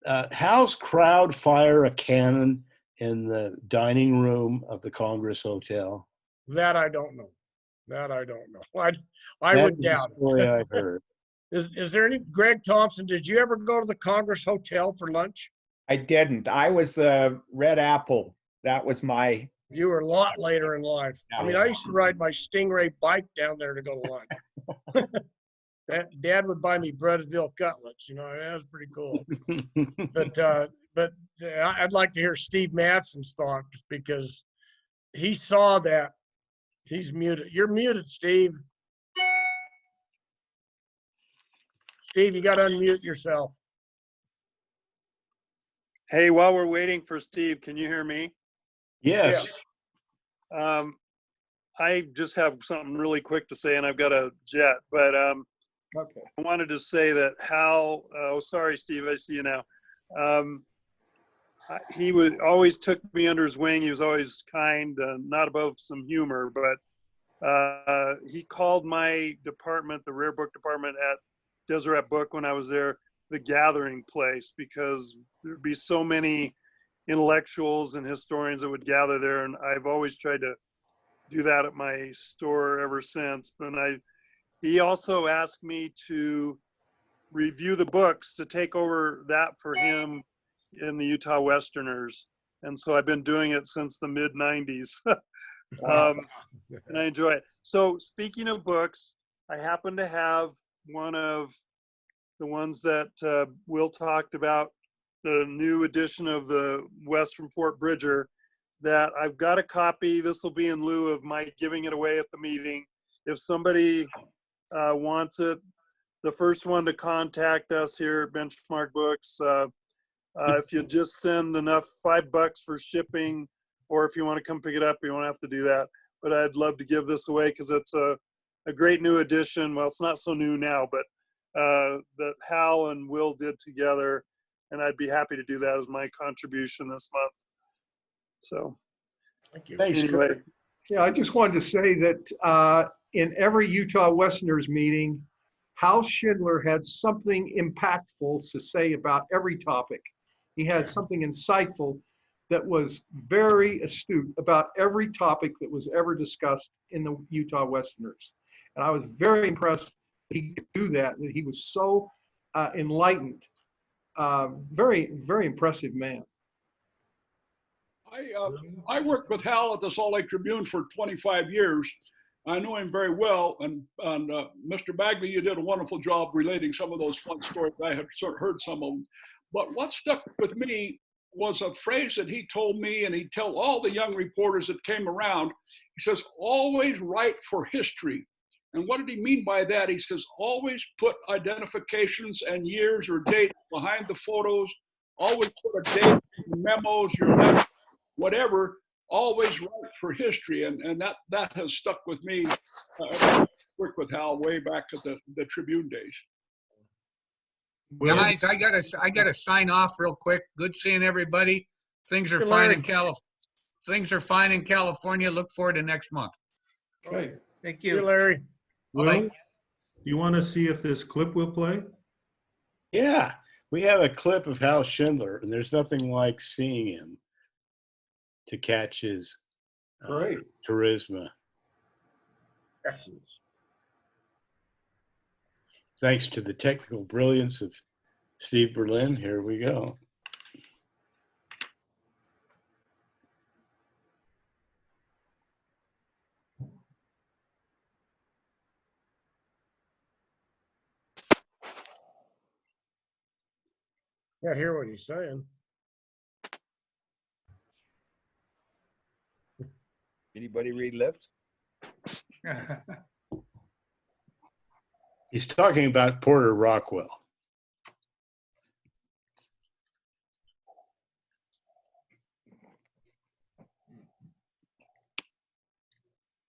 S1: Hal's crowd fire a cannon in the dining room of the Congress Hotel?
S2: That I don't know. I would doubt it.
S1: Story I heard.
S2: Is there any, Greg Thompson, did you ever go to the Congress Hotel for lunch?
S10: I didn't. I was the Red Apple. That was my
S2: You were a lot later in life. I mean, I used to ride my Stingray bike down there to go to lunch. Dad would buy me breaded veal cutlets, you know, that was pretty cool. But I'd like to hear Steve Matson's thoughts because he saw that. He's muted. You're muted, Steve. Steve, you got to unmute yourself.
S11: Hey, while we're waiting for Steve, can you hear me?
S1: Yes.
S11: I just have something really quick to say, and I've got a jet, but
S2: Okay.
S11: I wanted to say that Hal, oh, sorry, Steve, I see you now. He always took me under his wing. He was always kind, not above some humor, but he called my department, the rare book department at Deseret Book when I was there, the gathering place, because there'd be so many intellectuals and historians that would gather there. And I've always tried to do that at my store ever since. But he also asked me to review the books, to take over that for him in the Utah Westerners. And so I've been doing it since the mid 90s. And I enjoy it. So speaking of books, I happen to have one of the ones that Will talked about, the new edition of the West from Fort Bridger, that I've got a copy. This will be in lieu of my giving it away at the meeting. If somebody wants it, the first one to contact us here at Benchmark Books, if you just send enough $5 for shipping, or if you want to come pick it up, you won't have to do that. But I'd love to give this away because it's a great new edition. Well, it's not so new now, but that Hal and Will did together, and I'd be happy to do that as my contribution this month. So,
S2: Thank you.
S1: Thanks,
S11: anyway.
S1: Kurt.
S12: Yeah, I just wanted to say that in every Utah Westerners meeting, Hal Schindler had something impactful to say about every topic. He had something insightful that was very astute about every topic that was ever discussed in the Utah Westerners. And I was very impressed that he could do that he was so enlightened. Very, very impressive man.
S4: I worked with Hal at the Salt Lake Tribune for 25 years. I know him very well. And Mr. Bagley, you did a wonderful job relating some of those fun stories. I have sort of heard some of them. But what stuck with me was a phrase that he told me, and he'd tell all the young reporters that came around. He says, always write for history. And what did he mean by that? He says, always put identifications and years or dates behind the photos. Always put a date in your memos, your letters, whatever. Always write for history. And that has stuck with me. I worked with Hal way back at the Tribune days.
S6: Will?
S8: Guys, I gotta sign off real quick. Good seeing everybody. Things are fine in California. Look forward to next month.
S12: Okay.
S5: Thank
S2: See you,
S5: you.
S2: Larry.
S6: Will,
S8: Bye-bye.
S6: you want to see if this clip will play?
S1: Yeah, we have a clip of Hal Schindler, and there's nothing like seeing him to catch his
S12: Great.
S1: charisma.
S2: Essence.
S1: Thanks to the technical brilliance of Steve Berlin, here we go.
S2: Yeah, hear what he's saying.
S10: Anybody read lips?
S1: He's talking about Porter Rockwell.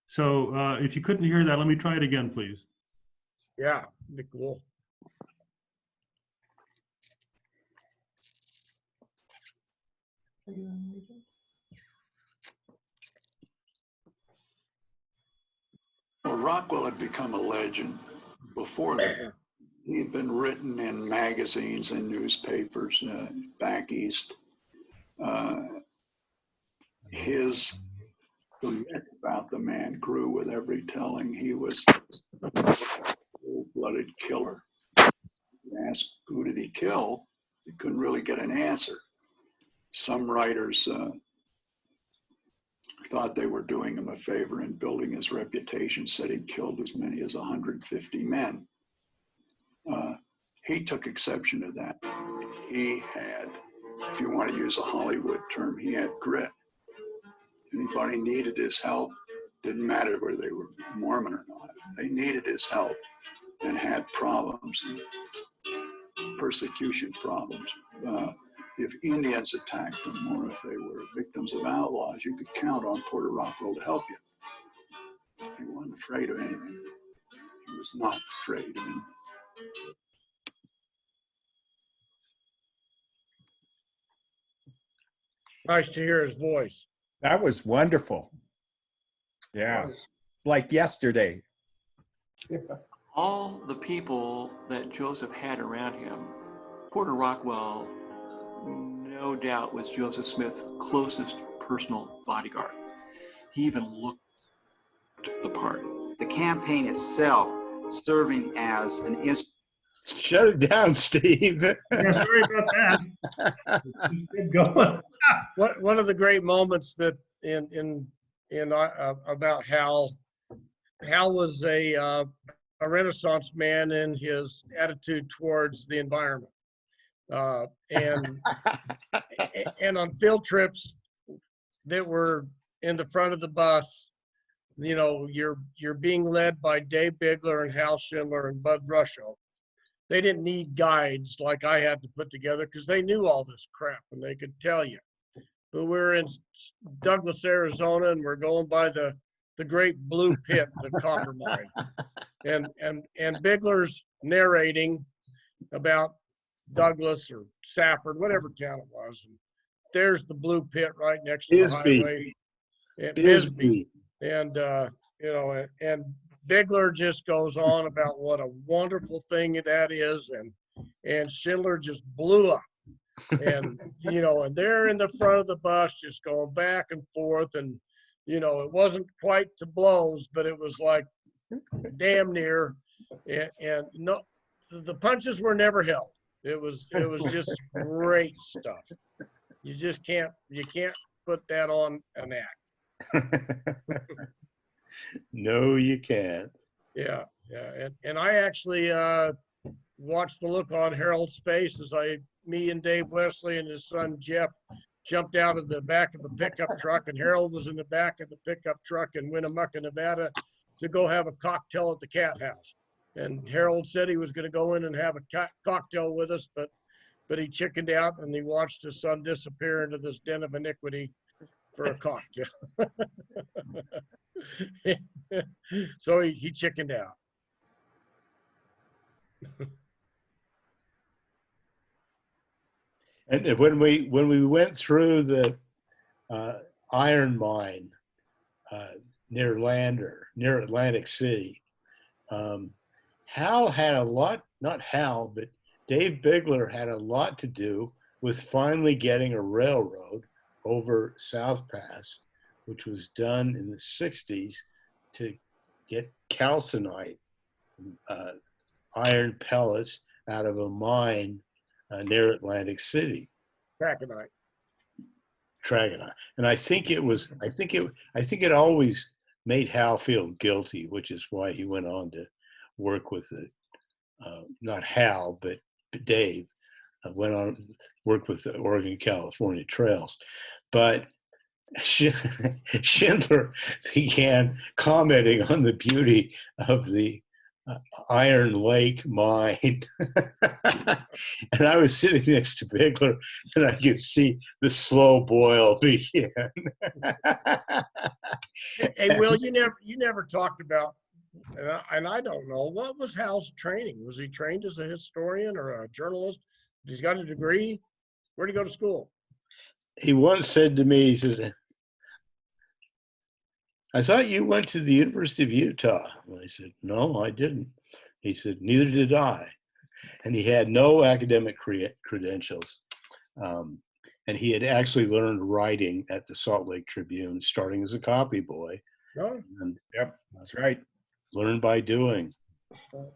S6: So if you couldn't hear that, let me try it again, please.
S2: Yeah, be cool.
S13: Well, Rockwell had become a legend before that. He had been written in magazines and newspapers back east. His myth about the man grew with every telling. He was a cold-blooded killer. You ask, who did he kill? You couldn't really get an answer. Some writers thought they were doing him a favor in building his reputation, said he'd killed as many as 150 men. He took exception to that. He had, if you want to use a Hollywood term, he had grit. Anybody needed his help, didn't matter whether they were Mormon or not. They needed his help and had problems, and persecution problems. If Indians attacked them or if they were victims of outlaws, you could count on Porter Rockwell to help you. He wasn't afraid of anything. He was not afraid of anything.
S2: Nice to hear his voice.
S10: That was wonderful. Yeah, like yesterday.
S14: All the people that Joseph had around him, Porter Rockwell, no doubt, was Joseph Smith's closest personal bodyguard. He even looked the part.
S15: The campaign itself serving as an instrument.
S1: Shut it down, Steve.
S6: Yeah, sorry about that. Just keep going.
S2: One of the great moments that about Hal was a Renaissance man in his attitude towards the environment, and on field trips that were in the front of the bus, you know, you're being led by Dave Bigler and Hal Schindler and Bud Ruscho. They didn't need guides like I had to put together because they knew all this crap and they could tell you. But we're in Douglas, Arizona, and we're going by the great blue pit, the copper mine. And Bigler's narrating about Douglas or Safford, whatever town it was. And there's the blue pit right next to the highway. Bisbee. And, you know, and Bigler just goes on about what a wonderful thing that is. And Schindler just blew up. And, you know, and they're in the front of the bus just going back and forth. And, you know, it wasn't quite to blows, but it was like damn near. And no, the punches were never held. It was just great stuff. You just can't put that on an act.
S1: No, you can't.
S2: Yeah. And I actually watched the look on Harold's face as me and Dave Wesley and his son Jeff jumped out of the back of the pickup truck, and Harold was in the back of the pickup truck in Winnemucca, Nevada, to go have a cocktail at the Cat House. And Harold said he was going to go in and have a cocktail with us, but he chickened out and he watched his son disappear into this den of iniquity for a cocktail. So he chickened out.
S1: And when we went through the iron mine near Lander, near Atlantic City, Hal had a lot, not Hal, but Dave Bigler had a lot to do with finally getting a railroad over South Pass, which was done in the 60s to get calcinite, iron pellets out of a mine near Atlantic City. Tragonite. And I think it always made Hal feel guilty, which is why he went on to work with not Hal, but Dave, went on to work with the Oregon, California trails. But Schindler began commenting on the beauty of the Iron Lake mine. And I was sitting next to Bigler and I could see the slow boil begin.
S2: Hey, Will, you never talked about, and I don't know, what was Hal's training? Was he trained as a historian or a journalist? He's got a degree? Where'd he go to school?
S1: He once said to me, he said, I thought you went to the University of Utah. And I said, no, I didn't. He said, neither did I. And he had no academic credentials. And he had actually learned writing at the Salt Lake Tribune, starting as a copy boy.
S2: Oh.
S1: And
S10: yep, that's right.
S1: Learn by doing.
S16: I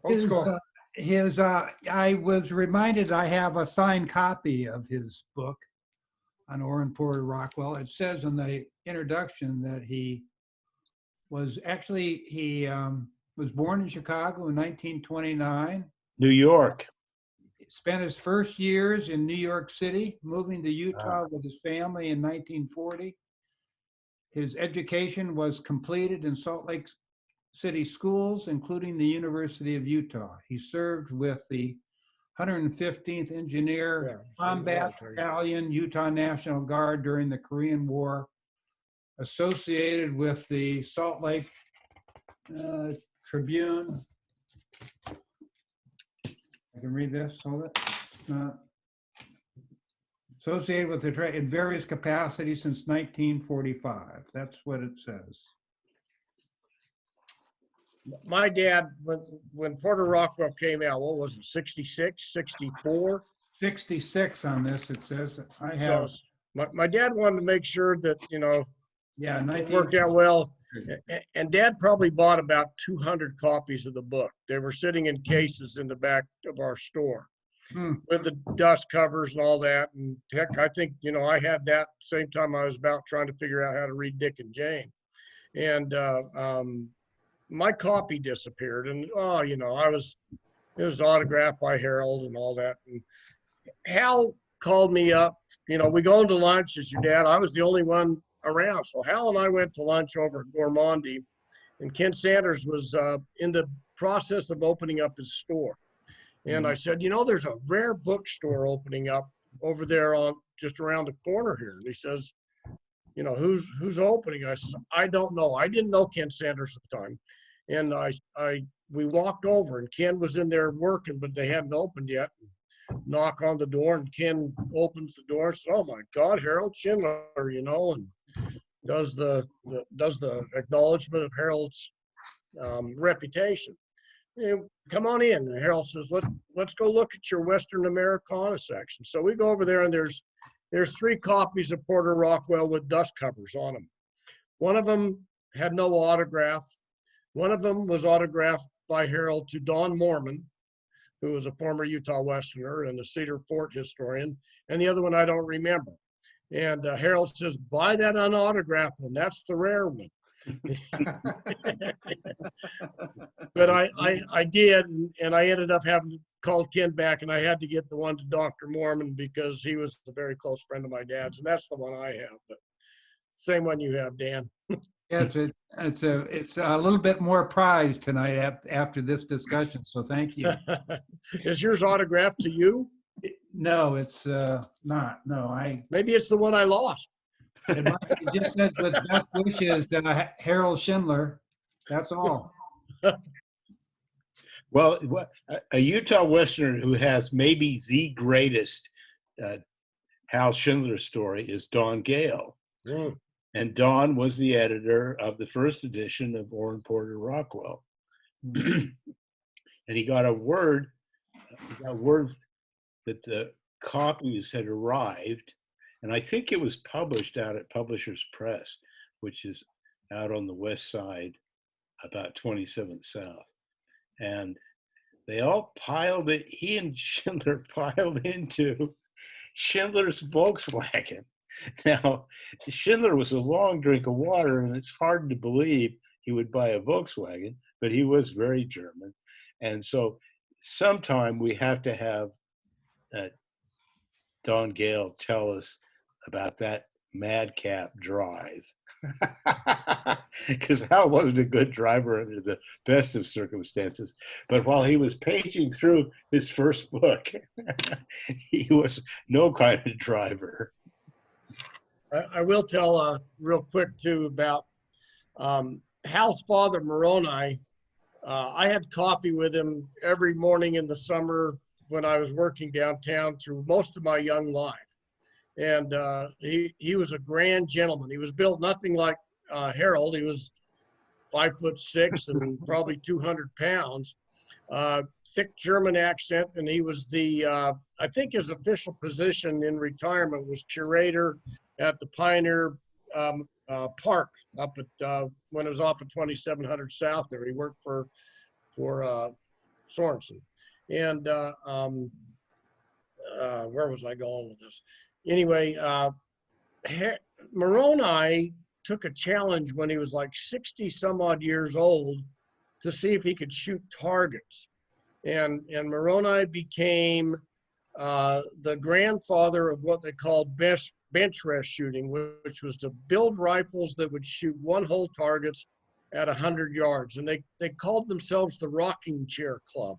S16: was reminded I have a signed copy of his book on Orrin Porter Rockwell. It says in the introduction that he was actually, he was born in Chicago in 1929.
S1: New York.
S16: Spent his first years in New York City, moving to Utah with his family in 1940. His education was completed in Salt Lake City schools, including the University of Utah. He served with the 115th Engineer Combat Battalion, Utah National Guard during the Korean War, associated with the Salt Lake Tribune. I can read this, hold it. Associated with the in various capacities since 1945. That's what it says.
S2: My dad, when Porter Rockwell came out, what was it, 66, 64?
S16: 66 on this, it says. I
S2: So
S16: have.
S2: my dad wanted to make sure that, you know,
S16: Yeah,
S2: it worked out well. And Dad probably bought about 200 copies of the book. They were sitting in cases in the back of our store with the dust covers and all that. And heck, I think, you know, I had that same time I was about trying to figure out how to read Dick and Jane. And my copy disappeared. And, oh, you know, it was autographed by Harold and all that. And Hal called me up. You know, we go into lunch as your dad. I was the only one around. So Hal and I went to lunch over at Gourmandi, and Ken Sanders was in the process of opening up his store. And I said, you know, there's a rare bookstore opening up over there on just around the corner here. And he says, you know, who's opening? I said, I don't know. I didn't know Ken Sanders at the time. And we walked over, and Ken was in there working, but they hadn't opened yet. Knock on the door, and Ken opens the door and says, oh my God, Harold Schindler, you know, and does the acknowledgement of Harold's reputation. Come on in. And Harold says, let's go look at your Western Americana section. So we go over there, and there's 3 copies of Porter Rockwell with dust covers on them. One of them had no autograph. One of them was autographed by Harold to Don Mormon, who was a former Utah Westerner and a Cedar Fort historian. And the other one I don't remember. And Harold says, buy that unautographed one. That's the rare one. But I did, and I ended up having to call Ken back, and I had to get the one to Dr. Mormon because he was a very close friend of my dad's, and that's the one I have. But same one you have, Dan.
S16: Yeah, it's a little bit more prized tonight after this discussion. So thank you.
S2: Is yours autographed to you?
S16: No, it's not. No,
S2: maybe it's the one I lost.
S16: It just says with best wishes, Harold Schindler. That's all.
S1: Well, a Utah Westerner who has maybe the greatest Hal Schindler story is Don Gale. And Don was the editor of the first edition of Orrin Porter Rockwell. And he got word that the copies had arrived, and I think it was published out at Publishers Press, which is out on the west side, about 27th South. And they all piled it, he and Schindler piled into Schindler's Volkswagen. Now, Schindler was a long drink of water, and it's hard to believe he would buy a Volkswagen, but he was very German. And so sometime we have to have Don Gale tell us about that madcap drive. Because Hal wasn't a good driver under the best of circumstances. But while he was paging through his first book, he was no kind of driver.
S2: I will tell real quick too about Hal's father, Moroni. I had coffee with him every morning in the summer when I was working downtown through most of my young life. And he was a grand gentleman. He was built nothing like Harold. He was 5'6" and probably 200 pounds. Thick German accent, and he was I think his official position in retirement was curator at the Pioneer Park up at when it was off of 2700 South there. He worked for Sorensen. And where was I going with this? Anyway, Moroni took a challenge when he was like 60 some odd years old to see if he could shoot targets. And Moroni became the grandfather of what they called bench rest shooting, which was to build rifles that would shoot one-hole targets at 100 yards. And they called themselves the Rocking Chair Club.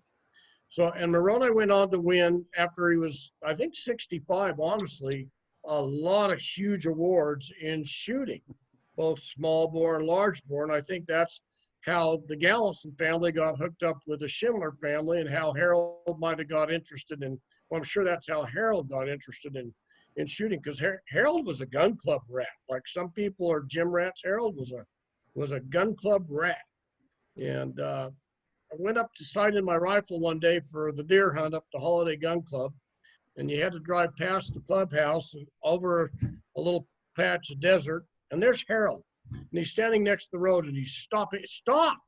S2: So, and Moroni went on to win, after he was, I think, 65, honestly, a lot of huge awards in shooting, both small bore and large bore. And I think that's how the Gallison family got hooked up with the Schindler family, and how Harold might have got interested in, well, I'm sure that's how Harold got interested in shooting, because Harold was a gun club rat. Like some people are gym rats, Harold was a gun club rat. And I went up to sight in my rifle one day for the deer hunt up to Holiday Gun Club, and you had to drive past the clubhouse and over a little patch of desert, and there's Harold. And he's standing next to the road, and he's stopping. Stop!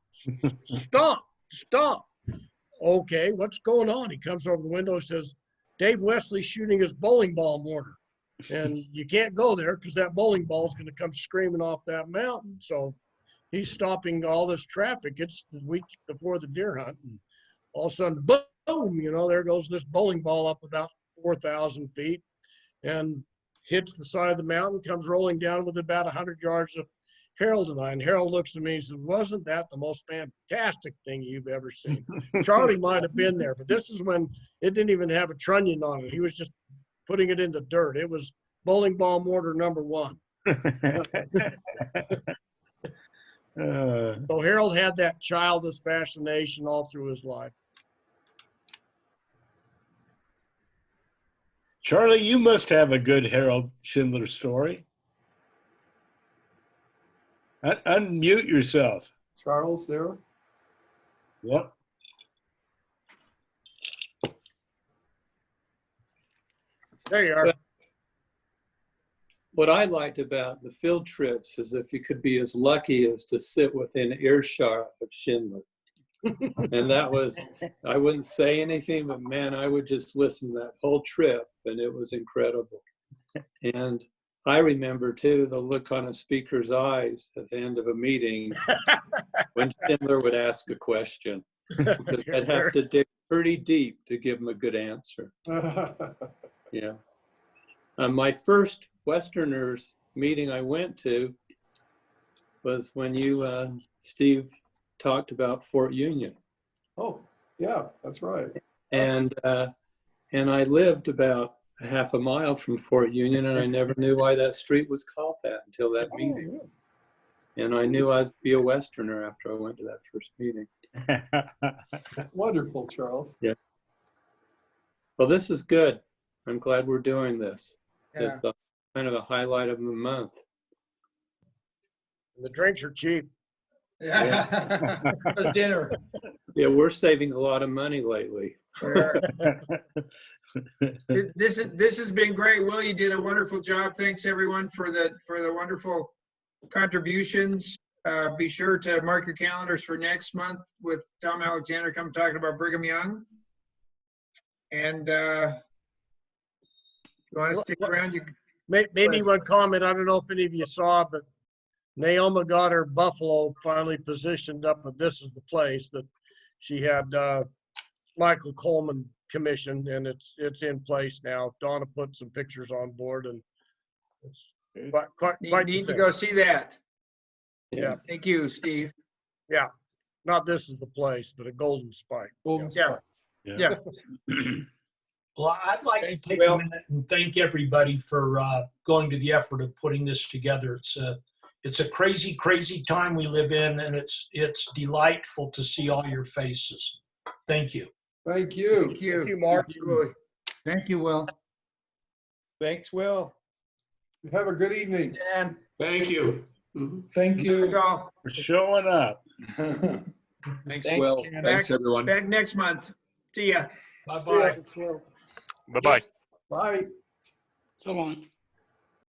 S2: Stop! Okay, what's going on? He comes over the window and says, Dave Wesley's shooting his bowling ball mortar, and you can't go there because that bowling ball is going to come screaming off that mountain. So he's stopping all this traffic. It's the week before the deer hunt, and all of a sudden, boom! You know, there goes this bowling ball up about 4,000 feet, and hits the side of the mountain, comes rolling down with about 100 yards of Harold and I. And Harold looks at me and says, wasn't that the most fantastic thing you've ever seen? Charlie might have been there, but this is when it didn't even have a trunnion on it. He was just putting it in the dirt. It was bowling ball mortar #1. So Harold had that childish fascination all through his life.
S1: Charlie, you must have a good Harold Schindler story. Unmute yourself.
S12: Charles there?
S1: Yep.
S2: There you are.
S17: What I liked about the field trips is if you could be as lucky as to sit within earshot of Schindler. And that was, I wouldn't say anything, but man, I would just listen that whole trip, and it was incredible. And I remember too the look on a speaker's eyes at the end of a meeting when Schindler would ask a question, because I'd have to dig pretty deep to give him a good answer. Yeah. My first Westerners meeting I went to was when you, Steve, talked about Fort Union.
S12: Oh, yeah, that's right.
S17: And I lived about a half a mile from Fort Union, and I never knew why that street was called that until that meeting. And I knew I'd be a Westerner after I went to that first meeting.
S12: That's wonderful, Charles.
S17: Yeah. Well, this is good. I'm glad we're doing this.
S5: Yeah.
S17: It's kind of a highlight of the month.
S2: The drinks are cheap.
S5: Yeah. It's dinner.
S17: Yeah, we're saving a lot of money lately.
S5: This has been great. Will, you did a wonderful job. Thanks everyone for the wonderful contributions. Be sure to mark your calendars for next month with Tom Alexander come talking about Brigham Young. And you want to stick around? You
S2: maybe one comment. I don't know if any of you saw, but Naoma got her buffalo finally positioned up, but this is the place that she had Michael Coleman commissioned, and it's in place now. Donna put some pictures on board, and it's quite
S5: need to go see that.
S2: Yeah.
S5: Thank you, Steve.
S2: Yeah. Not this is the place, but a golden spike.
S12: Golden
S5: Yeah. Yeah.
S18: Well, I'd like to take a minute and thank everybody for going to the effort of putting this together. It's a crazy, crazy time we live in, and it's delightful to see all your faces. Thank you.
S12: Thank you.
S5: Thank you.
S2: Thank you, Mark.
S16: Thank you, Will.
S10: Thanks, Will.
S12: Have a good evening.
S13: And thank you.
S12: Thank you.
S5: That's all.
S1: For showing up.
S13: Thanks, Will. Thanks, everyone.
S5: Back next month. See ya.
S18: Bye-bye.
S12: See ya.
S19: Bye-bye.
S12: Bye.
S13: So long.